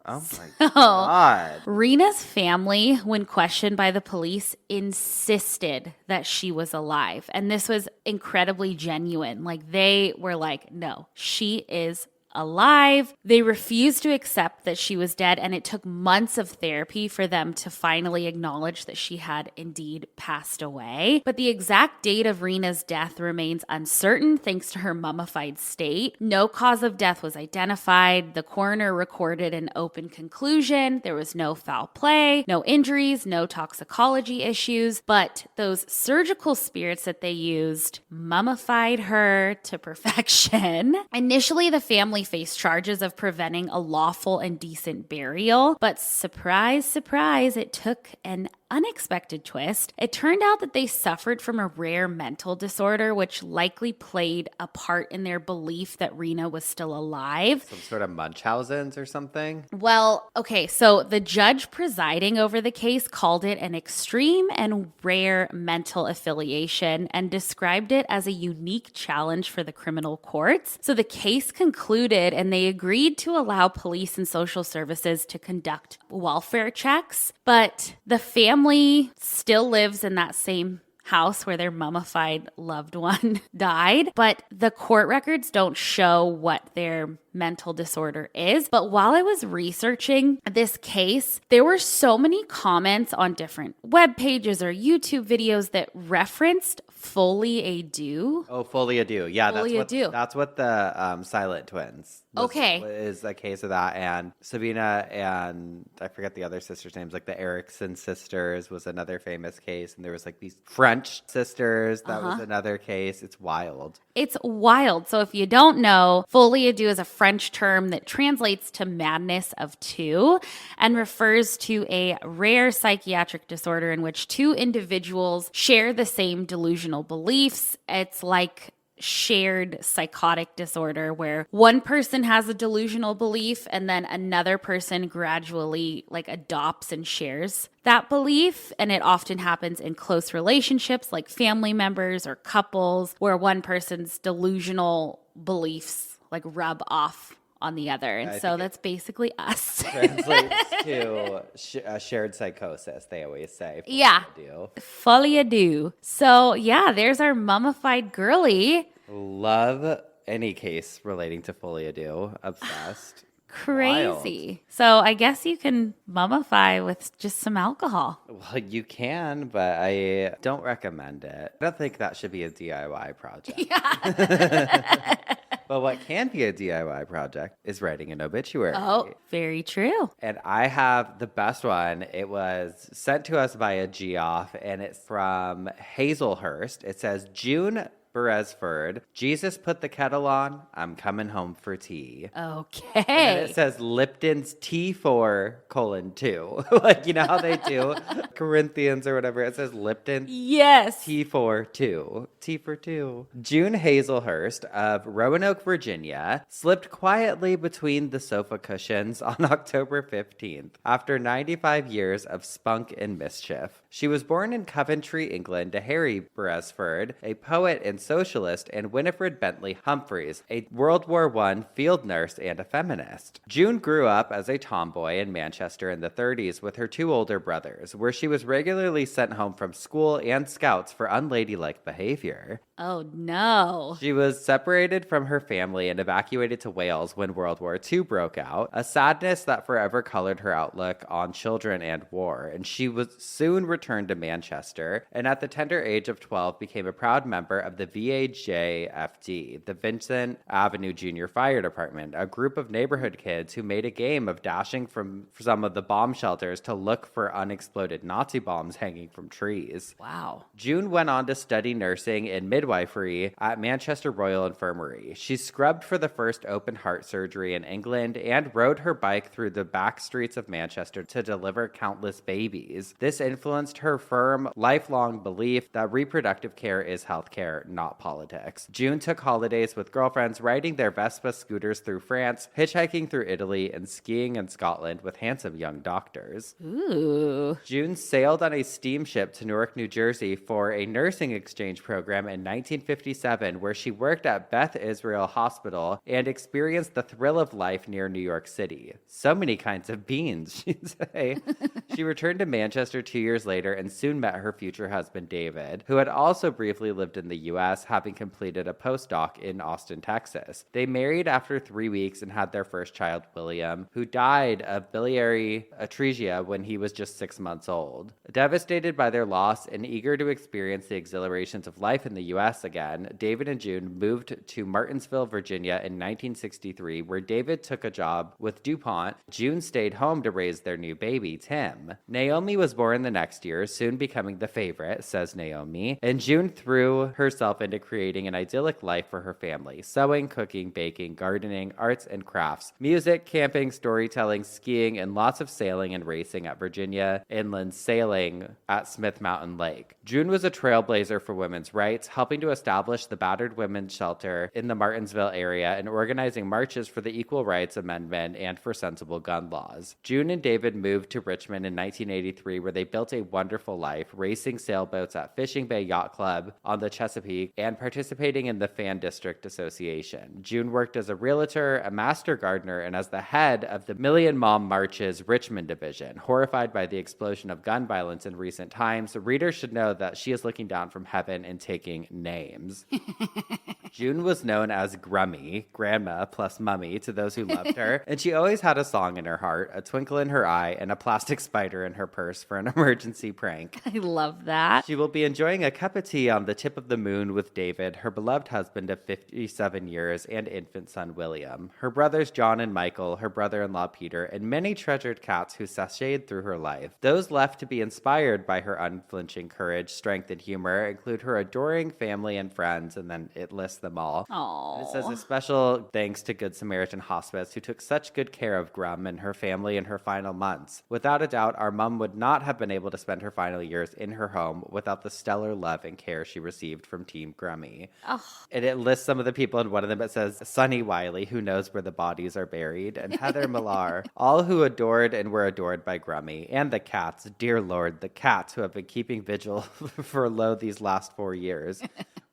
Oh my God. Rena's family, when questioned by the police, insisted that she was alive. And this was incredibly genuine. Like they were like, no, she is alive. They refused to accept that she was dead, and it took months of therapy for them to finally acknowledge that she had indeed passed away. But the exact date of Rena's death remains uncertain thanks to her mummified state. No cause of death was identified. The coroner recorded an open conclusion. There was no foul play, no injuries, no toxicology issues, but those surgical spirits that they used mummified her to perfection. Initially, the family faced charges of preventing a lawful and decent burial, but surprise, surprise, it took an unexpected twist. It turned out that they suffered from a rare mental disorder, which likely played a part in their belief that Rena was still alive. Some sort of Munchausen's or something? Well, okay, so the judge presiding over the case called it an extreme and rare mental affiliation and described it as a unique challenge for the criminal courts. So the case concluded and they agreed to allow police and social services to conduct welfare checks, but the family still lives in that same house where their mummified loved one died, but the court records don't show what their mental disorder is. But while I was researching this case, there were so many comments on different web pages or YouTube videos that referenced Folie-à-deux? Oh, Folie-à-deux. Yeah, Folie-à-deux. that's what the Silent Twins is a case of that. And Sabina and I forget the other sisters' names, like the Erickson sisters was another famous case. And there was like these French sisters. That was another case. It's wild. It's wild. So if you don't know, folie-à-deux is a French term that translates to madness of two and refers to a rare psychiatric disorder in which two individuals share the same delusional beliefs. It's like shared psychotic disorder where one person has a delusional belief and then another person gradually like adopts and shares that belief. And it often happens in close relationships like family members or couples where one person's delusional beliefs like rub off on the other. And so that's basically us. Translates to shared psychosis, they always say. Yeah. Folie-à-deux. So yeah, there's our mummified girly. Love any case relating to Folie-à-deux. Obsessed. Crazy. Wild. So I guess you can mummify with just some alcohol. Well, you can, but I don't recommend it. I don't think that should be a DIY project. Yeah. But what can be a DIY project is writing an obituary. Oh, very true. And I have the best one. It was sent to us via Geoff, and it's from Hazelhurst. It says, June Beresford, Jesus put the kettle on, I'm coming home for tea. Okay. And it says Lipton's T4:2. Like, you know how they do Corinthians or whatever. It says Lipton. Yes. T4:2. T for two. June Hazelhurst of Roanoke, Virginia, slipped quietly between the sofa cushions on October 15th after 95 years of spunk and mischief. She was born in Coventry, England, to Harry Beresford, a poet and socialist, and Winifred Bentley Humphreys, a World War I field nurse and a feminist. June grew up as a tomboy in Manchester in the 30s with her two older brothers, where she was regularly sent home from school and scouts for unladylike behavior. Oh, no. She was separated from her family and evacuated to Wales when World War II broke out, a sadness that forever colored her outlook on children and war, and she was soon returned to Manchester, and at the tender age of 12 became a proud member of the VAJFD, the Vincent Avenue Junior Fire Department, a group of neighborhood kids who made a game of dashing from some of the bomb shelters to look for unexploded Nazi bombs hanging from trees. Wow. June went on to study nursing and midwifery at Manchester Royal Infirmary. She scrubbed for the first open heart surgery in England and rode her bike through the back streets of Manchester to deliver countless babies. This influenced her firm, lifelong belief that reproductive care is healthcare, not politics. June took holidays with girlfriends, riding their Vespa scooters through France, hitchhiking through Italy, and skiing in Scotland with handsome young doctors. Ooh. June sailed on a steamship to Newark, New Jersey for a nursing exchange program in 1957, where she worked at Beth Israel Hospital and experienced the thrill of life near New York City. So many kinds of beans, she'd say. She returned to Manchester 2 years later and soon met her future husband, David, who had also briefly lived in the U.S., having completed a postdoc in Austin, Texas. They married after 3 weeks and had their first child, William, who died of biliary atresia when he was just 6 months old. Devastated by their loss and eager to experience the exhilarations of life in the U.S. again, David and June moved to Martinsville, Virginia in 1963, where David took a job with DuPont. June stayed home to raise their new baby, Tim. Naomi was born the next year, soon becoming the favorite, says Naomi, and June threw herself into creating an idyllic life for her family: sewing, cooking, baking, gardening, arts and crafts, music, camping, storytelling, skiing, and lots of sailing and racing at Virginia Inland Sailing at Smith Mountain Lake. June was a trailblazer for women's rights, helping to establish the battered women's shelter in the Martinsville area and organizing marches for the Equal Rights Amendment and for sensible gun laws. June and David moved to Richmond in 1983, where they built a wonderful life, racing sailboats at Fishing Bay Yacht Club on the Chesapeake League and participating in the Fan District Association. June worked as a realtor, a master gardener, and as the head of the Million Mom March's Richmond division. Horrified by the explosion of gun violence in recent times, readers should know that she is looking down from heaven and taking names. June was known as Grummy, grandma plus mummy to those who loved her, and she always had a song in her heart, a twinkle in her eye, and a plastic spider in her purse for an emergency prank. I love that. She will be enjoying a cup of tea on the tip of the moon with David, her beloved husband of 57 years, and infant son William, her brothers John and Michael, her brother-in-law Peter, and many treasured cats who sashayed through her life. Those left to be inspired by her unflinching courage, strength, and humor include her adoring family and friends, and then it lists them all. Aww. It says a special thanks to Good Samaritan Hospice, who took such good care of Grum and her family in her final months. Without a doubt, our mom would not have been able to spend her final years in her home without the stellar love and care she received from Team Grummy. Oh. And it lists some of the people, and one of them it says Sonny Wiley, who knows where the bodies are buried, and Heather Millar, all who adored and were adored by Grummy, and the cats, dear Lord, the cats who have been keeping vigil for these last 4 years.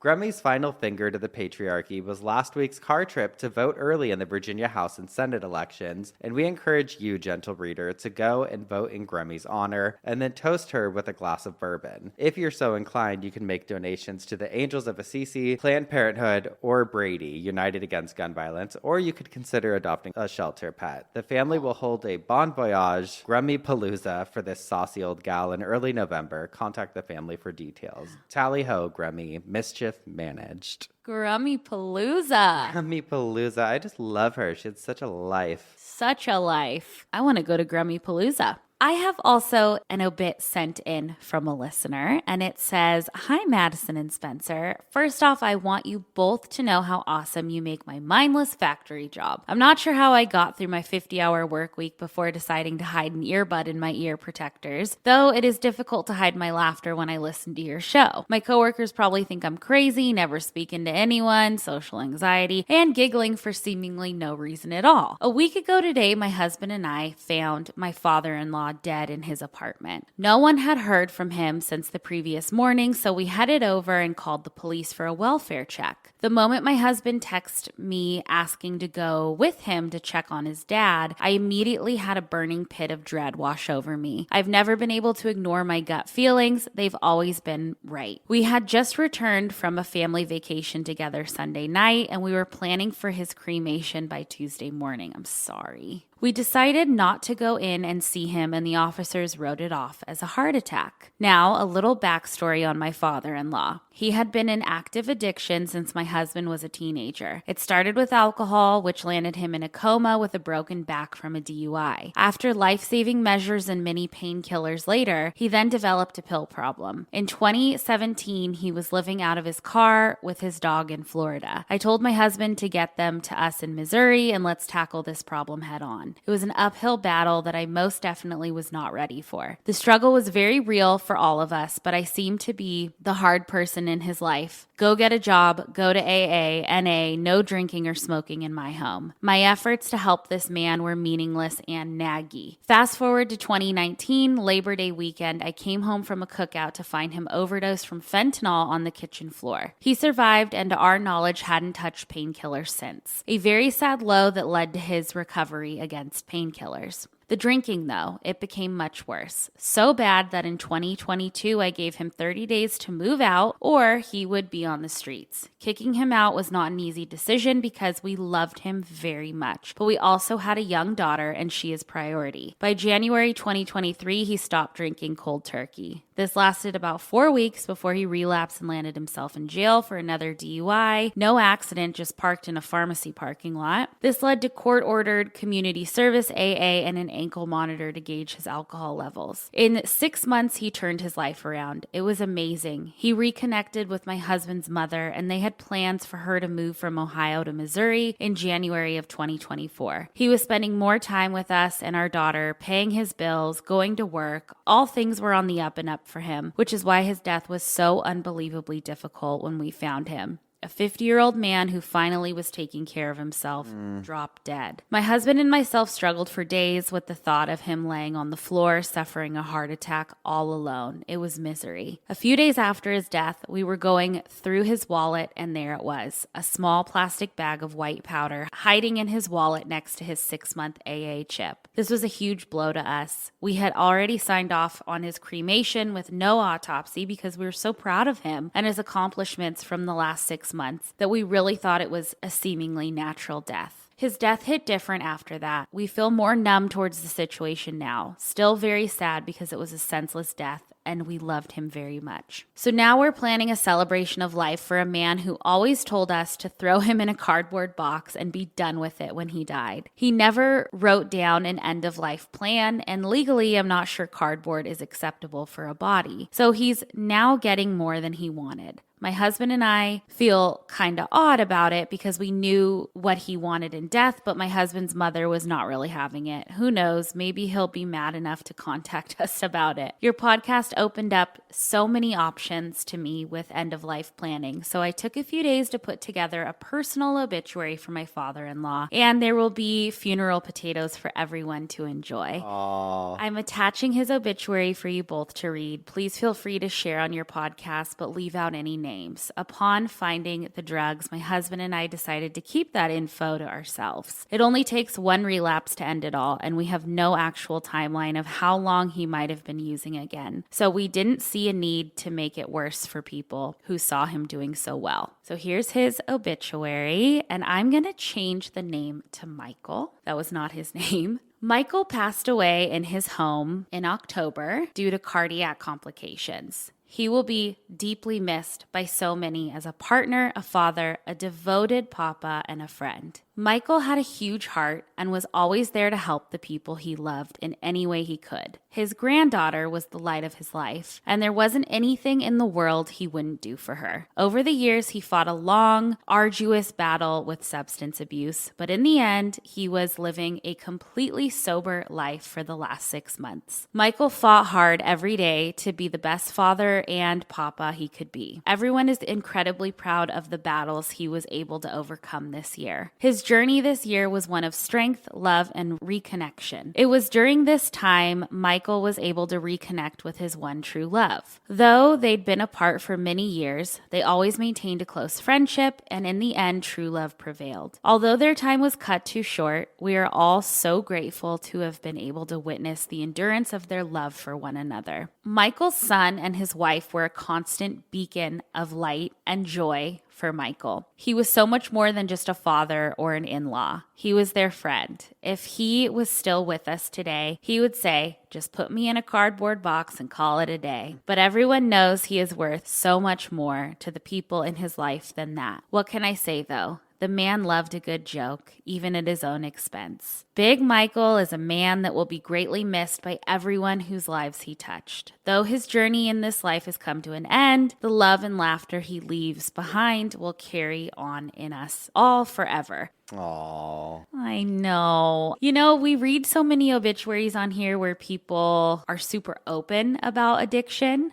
Grummy's final finger to the patriarchy was last week's car trip to vote early in the Virginia House and Senate elections, and we encourage you, gentle reader, to go and vote in Grummy's honor, and then toast her with a glass of bourbon. If you're so inclined, you can make donations to the Angels of Assisi, Planned Parenthood, or Brady, United Against Gun Violence, or you could consider adopting a shelter pet. The family will hold a Bon Voyage Grummy Palooza for this saucy old gal in early November. Contact the family for details. Tally ho, Grummy. Mischief managed. Grummy Palooza. Grummy Palooza. I just love her. She had such a life. Such a life. I want to go to Grummy Palooza. I have also an obit sent in from a listener, and it says, "Hi, Madison and Spencer. First off, I want you both to know how awesome you make my mindless factory job. I'm not sure how I got through my 50-hour work week before deciding to hide an earbud in my ear protectors, though it is difficult to hide my laughter when I listen to your show. My coworkers probably think I'm crazy, never speaking to anyone, social anxiety, and giggling for seemingly no reason at all. A week ago today, my husband and I found my father-in-law dead in his apartment. No one had heard from him since the previous morning, so we headed over and called the police for a welfare check. The moment my husband texted me asking to go with him to check on his dad, I immediately had a burning pit of dread wash over me. I've never been able to ignore my gut feelings. They've always been right. We had just returned from a family vacation together Sunday night, and we were planning for his cremation by Tuesday morning. I'm sorry. We decided not to go in and see him, and the officers wrote it off as a heart attack. Now, a little backstory on my father-in-law. He had been in active addiction since my husband was a teenager. It started with alcohol, which landed him in a coma with a broken back from a DUI. After life-saving measures and many painkillers later, he then developed a pill problem. In 2017, he was living out of his car with his dog in Florida. I told my husband to get them to us in Missouri and let's tackle this problem head on. It was an uphill battle that I most definitely was not ready for. The struggle was very real for all of us, but I seemed to be the hard person in his life. Go get a job, go to AA, NA, no drinking or smoking in my home. My efforts to help this man were meaningless and naggy. Fast forward to 2019, Labor Day weekend, I came home from a cookout to find him overdosed from fentanyl on the kitchen floor. He survived and to our knowledge hadn't touched painkillers since. A very sad low that led to his recovery against painkillers. The drinking, though, it became much worse. So bad that in 2022, I gave him 30 days to move out or he would be on the streets. Kicking him out was not an easy decision because we loved him very much, but we also had a young daughter and she is priority. By January 2023, he stopped drinking cold turkey. This lasted about 4 weeks before he relapsed and landed himself in jail for another DUI. No accident, just parked in a pharmacy parking lot. This led to court-ordered community service AA and an ankle monitor to gauge his alcohol levels. In 6 months, he turned his life around. It was amazing. He reconnected with my husband's mother, and they had plans for her to move from Ohio to Missouri in January of 2024. He was spending more time with us and our daughter, paying his bills, going to work. All things were on the up and up for him, which is why his death was so unbelievably difficult when we found him. A 50-year-old man who finally was taking care of himself dropped dead. My husband and myself struggled for days with the thought of him laying on the floor, suffering a heart attack all alone. It was misery. A few days after his death, we were going through his wallet, and there it was, a small plastic bag of white powder hiding in his wallet next to his 6-month AA chip. This was a huge blow to us. We had already signed off on his cremation with no autopsy because we were so proud of him and his accomplishments from the last 6 months that we really thought it was a seemingly natural death. His death hit different after that. We feel more numb towards the situation now. Still very sad because it was a senseless death, and we loved him very much. So now we're planning a celebration of life for a man who always told us to throw him in a cardboard box and be done with it when he died. He never wrote down an end-of-life plan, and legally, I'm not sure cardboard is acceptable for a body. So he's now getting more than he wanted. My husband and I feel kind of odd about it because we knew what he wanted in death, but my husband's mother was not really having it. Who knows? Maybe he'll be mad enough to contact us about it. Your podcast opened up so many options to me with end-of-life planning, so I took a few days to put together a personal obituary for my father-in-law, and there will be funeral potatoes for everyone to enjoy. Aww. I'm attaching his obituary for you both to read. Please feel free to share on your podcast, but leave out any names. Upon finding the drugs, my husband and I decided to keep that info to ourselves. It only takes one relapse to end it all, and we have no actual timeline of how long he might have been using again. So we didn't see a need to make it worse for people who saw him doing so well. So here's his obituary, and I'm going to change the name to Michael. That was not his name. Michael passed away in his home in October due to cardiac complications. He will be deeply missed by so many as a partner, a father, a devoted papa, and a friend. Michael had a huge heart and was always there to help the people he loved in any way he could. His granddaughter was the light of his life, and there wasn't anything in the world he wouldn't do for her. Over the years, he fought a long, arduous battle with substance abuse, but in the end, he was living a completely sober life for the last 6 months. Michael fought hard every day to be the best father and papa he could be. Everyone is incredibly proud of the battles he was able to overcome this year. His journey this year was one of strength, love, and reconnection. It was during this time Michael was able to reconnect with his one true love. Though they'd been apart for many years, they always maintained a close friendship, and in the end, true love prevailed. Although their time was cut too short, we are all so grateful to have been able to witness the endurance of their love for one another. Michael's son and his wife were a constant beacon of light and joy for Michael. He was so much more than just a father or an in-law. He was their friend. If he was still with us today, he would say, "Just put me in a cardboard box and call it a day." But everyone knows he is worth so much more to the people in his life than that. What can I say though? The man loved a good joke, even at his own expense. Big Michael is a man that will be greatly missed by everyone whose lives he touched. Though his journey in this life has come to an end, the love and laughter he leaves behind will carry on in us all forever. Aww. I know. You know, we read so many obituaries on here where people are super open about addiction,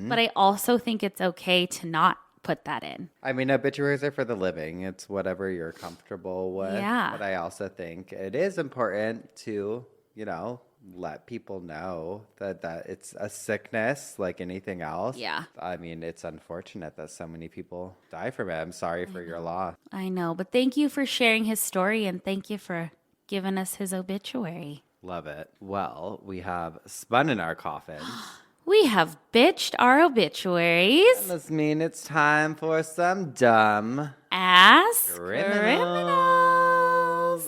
but I also think it's okay to not put that in. I mean, obituaries are for the living. It's whatever you're comfortable with. Yeah. But I also think it is important to, let people know that it's a sickness like anything else. Yeah. I mean, it's unfortunate that so many people die from it. I'm sorry for your loss. I know, but thank you for sharing his story, and thank you for giving us his obituary. Love it. Well, we have spun in our coffin. We have bitched our obituaries. That must mean it's time for some dumb As criminals.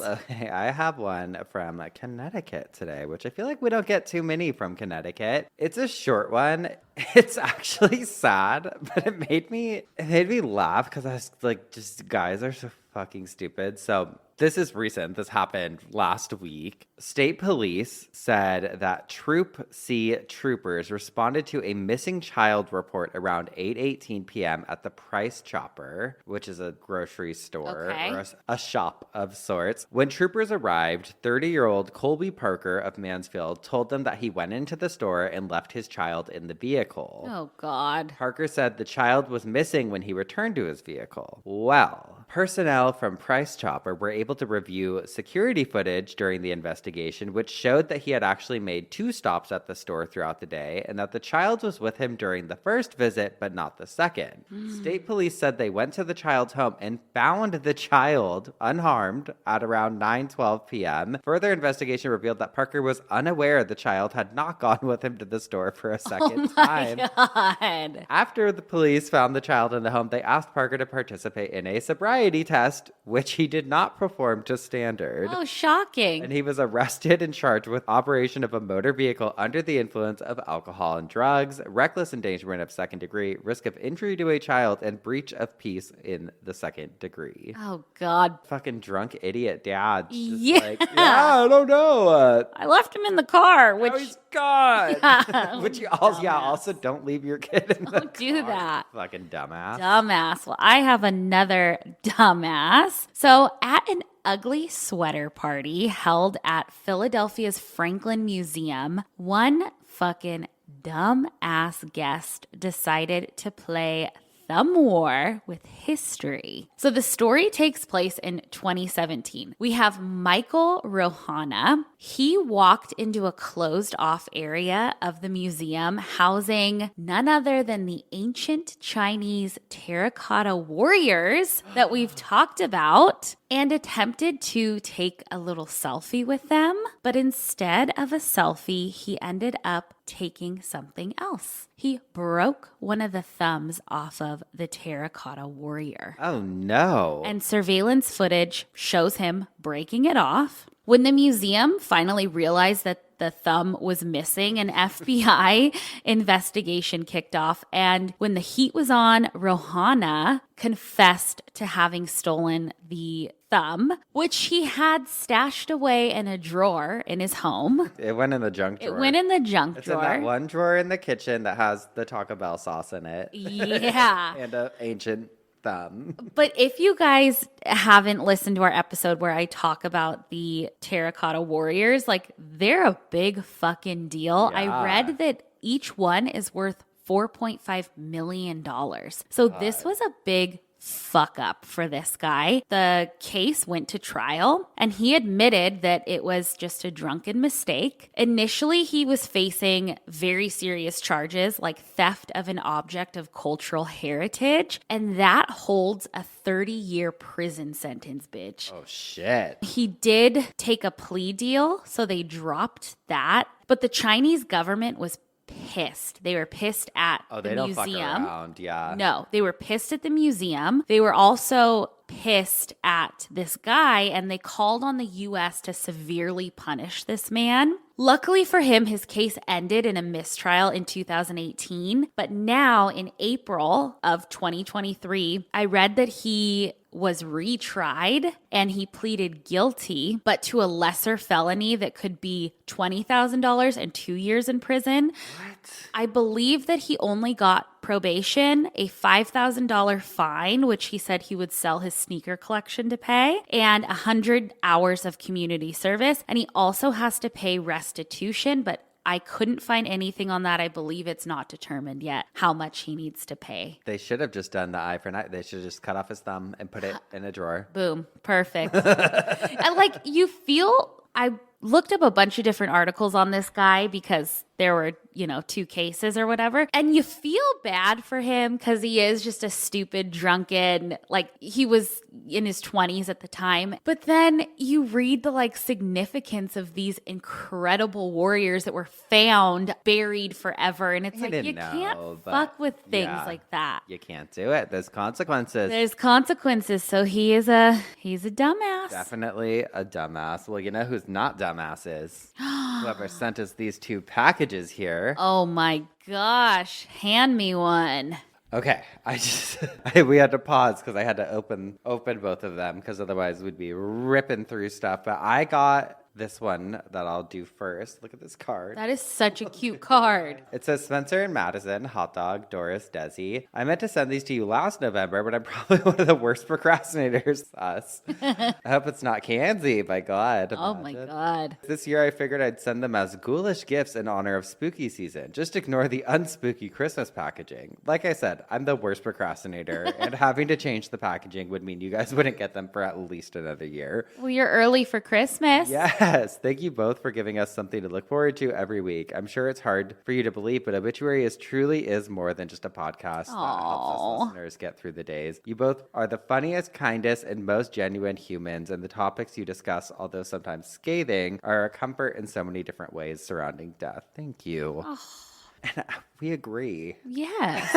Okay, I have one from Connecticut today, which I feel like we don't get too many from Connecticut. It's a short one. It's actually sad, but it made me laugh because I was like, just guys are so fucking stupid. So this is recent. This happened last week. State police said that Troop C troopers responded to a missing child report around 8:18 p.m. at the Price Chopper, which is a grocery store or a shop of sorts. When troopers arrived, 30-year-old Colby Parker of Mansfield told them that he went into the store and left his child in the vehicle. Oh, God. Parker said the child was missing when he returned to his vehicle. Well, personnel from Price Chopper were able to review security footage during the investigation, which showed that he had actually made 2 stops at the store throughout the day and that the child was with him during the first visit, but not the second. State police said they went to the child's home and found the child unharmed at around 9:12 p.m. Further investigation revealed that Parker was unaware the child had not gone with him to the store for a second time. God. After the police found the child in the home, they asked Parker to participate in a sobriety test, which he did not perform to standard. Oh, shocking. And he was arrested and charged with operation of a motor vehicle under the influence of alcohol and drugs, reckless endangerment of second degree, risk of injury to a child, and breach of peace in the second degree. Oh, God. Fucking drunk idiot dad. Yeah. I don't know. I left him in the car, which... Now he's gone. Yeah. Which you also don't leave your kid in the Don't do car. that. Fucking dumbass. Dumbass. Well, I have another dumbass. So at an ugly sweater party held at Philadelphia's Franklin Museum, one fucking dumbass guest decided to play thumb war with history. So the story takes place in 2017. We have Michael Rohana. He walked into a closed off area of the museum housing none other than the ancient Chinese terracotta warriors that we've talked about and attempted to take a little selfie with them. But instead of a selfie, he ended up taking something else. He broke one of the thumbs off of the terracotta warrior. Oh, no. And surveillance footage shows him breaking it off. When the museum finally realized that the thumb was missing, an FBI investigation kicked off. And when the heat was on, Rohana confessed to having stolen the thumb, which he had stashed away in a drawer in his home. It went in the junk drawer. It went in the junk It's drawer. in that one drawer in the kitchen that has the Taco Bell sauce in it. Yeah. And an ancient thumb. But if you guys haven't listened to our episode where I talk about the terracotta warriors, like they're a big fucking deal. Yeah. I read that each one is worth $4.5 million. So this was a big fuck up for this guy. The case went to trial and he admitted that it was just a drunken mistake. Initially, he was facing very serious charges like theft of an object of cultural heritage, and that holds a 30-year prison sentence, bitch. Oh, shit. He did take a plea deal, so they dropped that, but the Chinese government was pissed. They were pissed at the they don't museum. fuck around, yeah. No, they were pissed at the museum. They were also pissed at this guy, and they called on the U.S. to severely punish this man. Luckily for him, his case ended in a mistrial in 2018. But now in April of 2023, I read that he was retried and he pleaded guilty, but to a lesser felony that could be $20,000 and 2 years in prison. What? I believe that he only got probation, a $5,000 fine, which he said he would sell his sneaker collection to pay, and 100 hours of community service. And he also has to pay restitution, but I couldn't find anything on that. I believe it's not determined yet how much he needs to pay. They should have just done the eye for an eye. They should have just cut off his thumb and put it in a drawer. Boom. Perfect. And like you feel, I looked up a bunch of different articles on this guy because there were, 2 cases or whatever. And you feel bad for him because he is just a stupid, drunken, like he was in his 20s at the time. But then you read the significance of these incredible warriors that were found buried forever. And it's you can't fuck with things like that. You can't do it. There's consequences. There's consequences. So he's a dumbass. Definitely a dumbass. Well, you know who's not dumbasses? Whoever sent us these 2 packages here. Oh my gosh. Hand me one. Okay, we had to pause because I had to open both of them because otherwise we'd be ripping through stuff. But I got this one that I'll do first. Look at this card. That is such a cute card. It says Spencer and Madison, Hot Dog, Doris, Desi. I meant to send these to you last November, but I'm probably one of the worst procrastinators. Us. I hope it's not Kanzi, by God. Oh my God. This year I figured I'd send them as ghoulish gifts in honor of spooky season. Just ignore the unspooky Christmas packaging. Like I said, I'm the worst procrastinator, and having to change the packaging would mean you guys wouldn't get them for at least another year. Well, you're early for Christmas. Yes, thank you both for giving us something to look forward to every week. I'm sure it's hard for you to believe, but Obituary truly is more than just a podcast that helps us listeners get through the days. You both are the funniest, kindest, and most genuine humans, and the topics you discuss, although sometimes scathing, are a comfort in so many different ways surrounding death. Thank you. Oh. And we agree. Yes.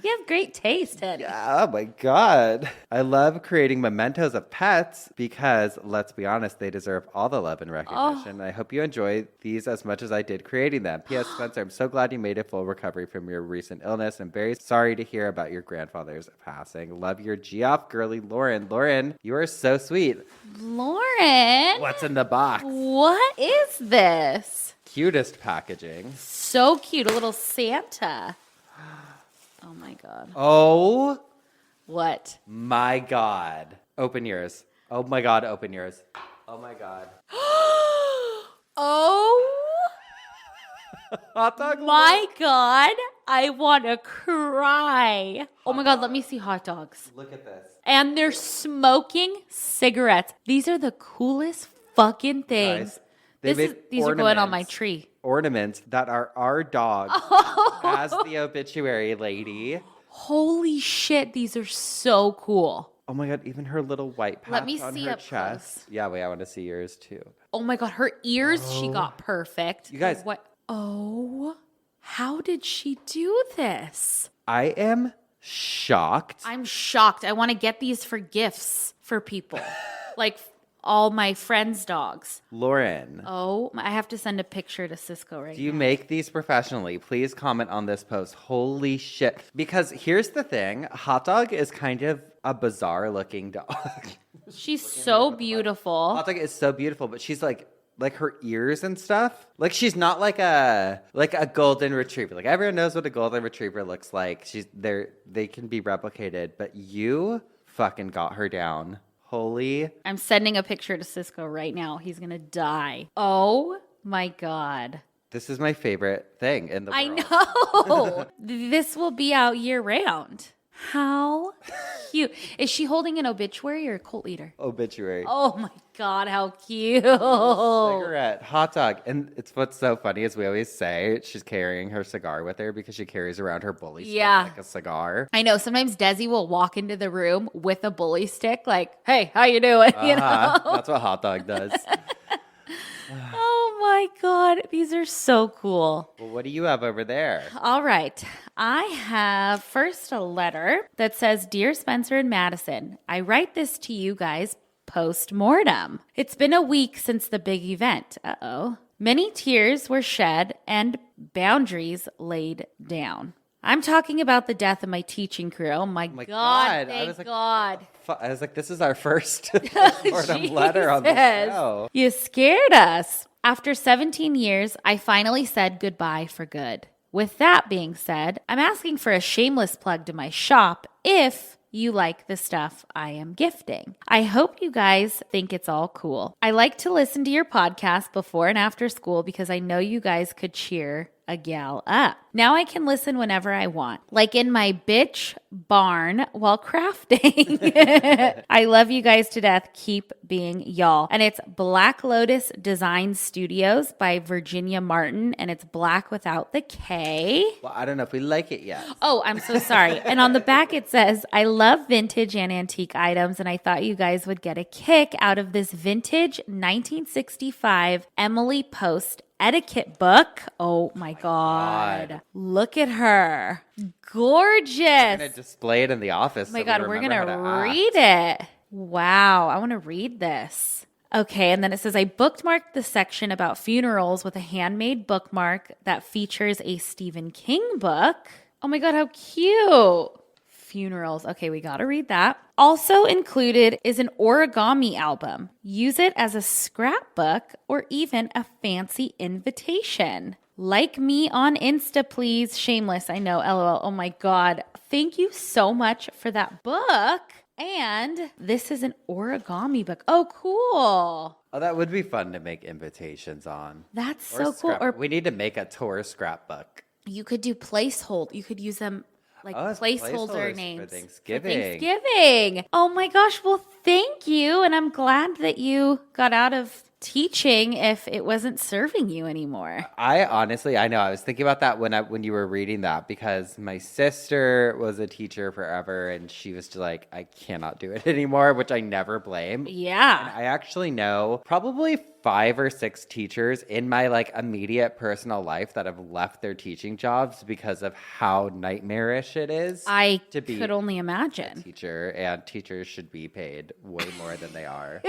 You have great taste, Eddie. Yeah, oh my God. I love creating mementos of pets because, let's be honest, they deserve all the love and recognition. I hope you enjoy these as much as I did creating them. P.S. Spencer, I'm so glad you made a full recovery from your recent illness. I'm very sorry to hear about your grandfather's passing. Love your Geoff girly, Lauren. Lauren, you are so sweet. Lauren. What's in the box? What is this? Cutest packaging. So cute. A little Santa. Oh my God. Oh. What? My God. Open yours. Oh my God, open yours. Oh my God. Oh. Hot dog. My God. I want to cry. Oh my God, let me see hot dogs. Look at this. And they're smoking cigarettes. These are the coolest fucking things. Guys, these are going on my tree. Ornaments that are our dog as the obituary lady. Holy shit, these are so cool. Oh my God, even her little white patch Let me on see her up chest. close. Yeah, wait, I want to see yours too. Oh my God, her ears, she got perfect. You guys. What? Oh, how did she do this? I am shocked. I'm shocked. I want to get these for gifts for people. Like all my friends' dogs. Lauren. Oh, I have to send a picture to Cisco right now. Do you make these professionally? Please comment on this post. Holy shit. Because here's the thing. Hot Dog is kind of a bizarre looking dog. She's so beautiful. Hot Dog is so beautiful, but she's like her ears and stuff. Like she's not like a golden retriever. Like everyone knows what a golden retriever looks like. They can be replicated, but you fucking got her down. Holy. I'm sending a picture to Cisco right now. He's going to die. Oh my God. This is my favorite thing in the world. I know. This will be out year round. How cute. Is she holding an obituary or a cult leader? Obituary. Oh my God, how cute. Cigarette. Hot Dog. And it's what's so funny is we always say she's carrying her cigar with her because she carries around her bully stick like a cigar. I know. Sometimes Desi will walk into the room with a bully stick like, hey, how you doing? You know? That's what Hot Dog does. Oh my God. These are so cool. Well, what do you have over there? All right. I have first a letter that says, Dear Spencer and Madison, I write this to you guys post-mortem. It's been a week since the big event. Uh-oh. Many tears were shed and boundaries laid down. I'm talking about the death of my teaching crew. Oh my God. Thank God. I was like, this is our first postmortem letter on the show. You scared us. After 17 years, I finally said goodbye for good. With that being said, I'm asking for a shameless plug to my shop if you like the stuff I am gifting. I hope you guys think it's all cool. I like to listen to your podcast before and after school because I know you guys could cheer a gal up. Now I can listen whenever I want, like in my bitch barn while crafting. I love you guys to death. Keep being y'all. And it's Black Lotus Design Studios by Virginia Martin, and it's black without the K. Well, I don't know if we like it yet. Oh, I'm so sorry. And on the back it says, I love vintage and antique items, and I thought you guys would get a kick out of this vintage 1965 Emily Post etiquette book. Oh my God. Look at her. Gorgeous. We're going to display it in the office. Oh my God, we're going to read it. Wow. I want to read this. Okay, and then it says, I bookmarked the section about funerals with a handmade bookmark that features a Stephen King book. Oh my God, how cute. Funerals. Okay, we got to read that. Also included is an origami album. Use it as a scrapbook or even a fancy invitation. Like me on Insta, please. Shameless, I know. LOL. Oh my God. Thank you so much for that book. And this is an origami book. Oh, cool. Oh, that would be fun to make invitations on. That's so cool. Or we need to make a tour scrapbook. you could do placehold. You could use them like placeholder names for Thanksgiving. Oh my gosh. Well, thank you. And I'm glad that you got out of teaching if it wasn't serving you anymore. I know. I was thinking about that when you were reading that, because my sister was a teacher forever and she was just like, I cannot do it anymore, which I never blame. Yeah. And I actually know probably 5 or 6 teachers in my like immediate personal life that have left their teaching jobs because of how nightmarish it is. I could only imagine. Teacher, and teachers should be paid way more than they are.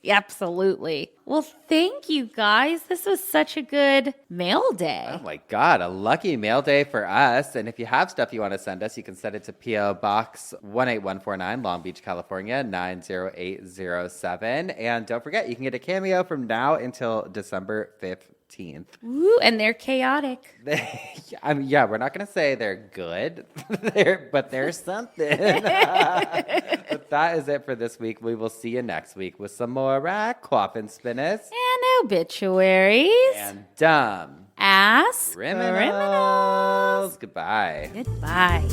Absolutely. Well, thank you guys. This was such a good mail day. Oh my God, a lucky mail day for us. And if you have stuff you want to send us, you can send it to P.O. Box 18149, Long Beach, California, 90807. And don't forget, you can get a cameo from now until December 15th. Ooh, and they're chaotic. Yeah, we're not going to say they're good, but there's something. But that is it for this week. We will see you next week with some more Quaffin' Spinnis and obituaries and dumb ass criminals. Goodbye. Goodbye.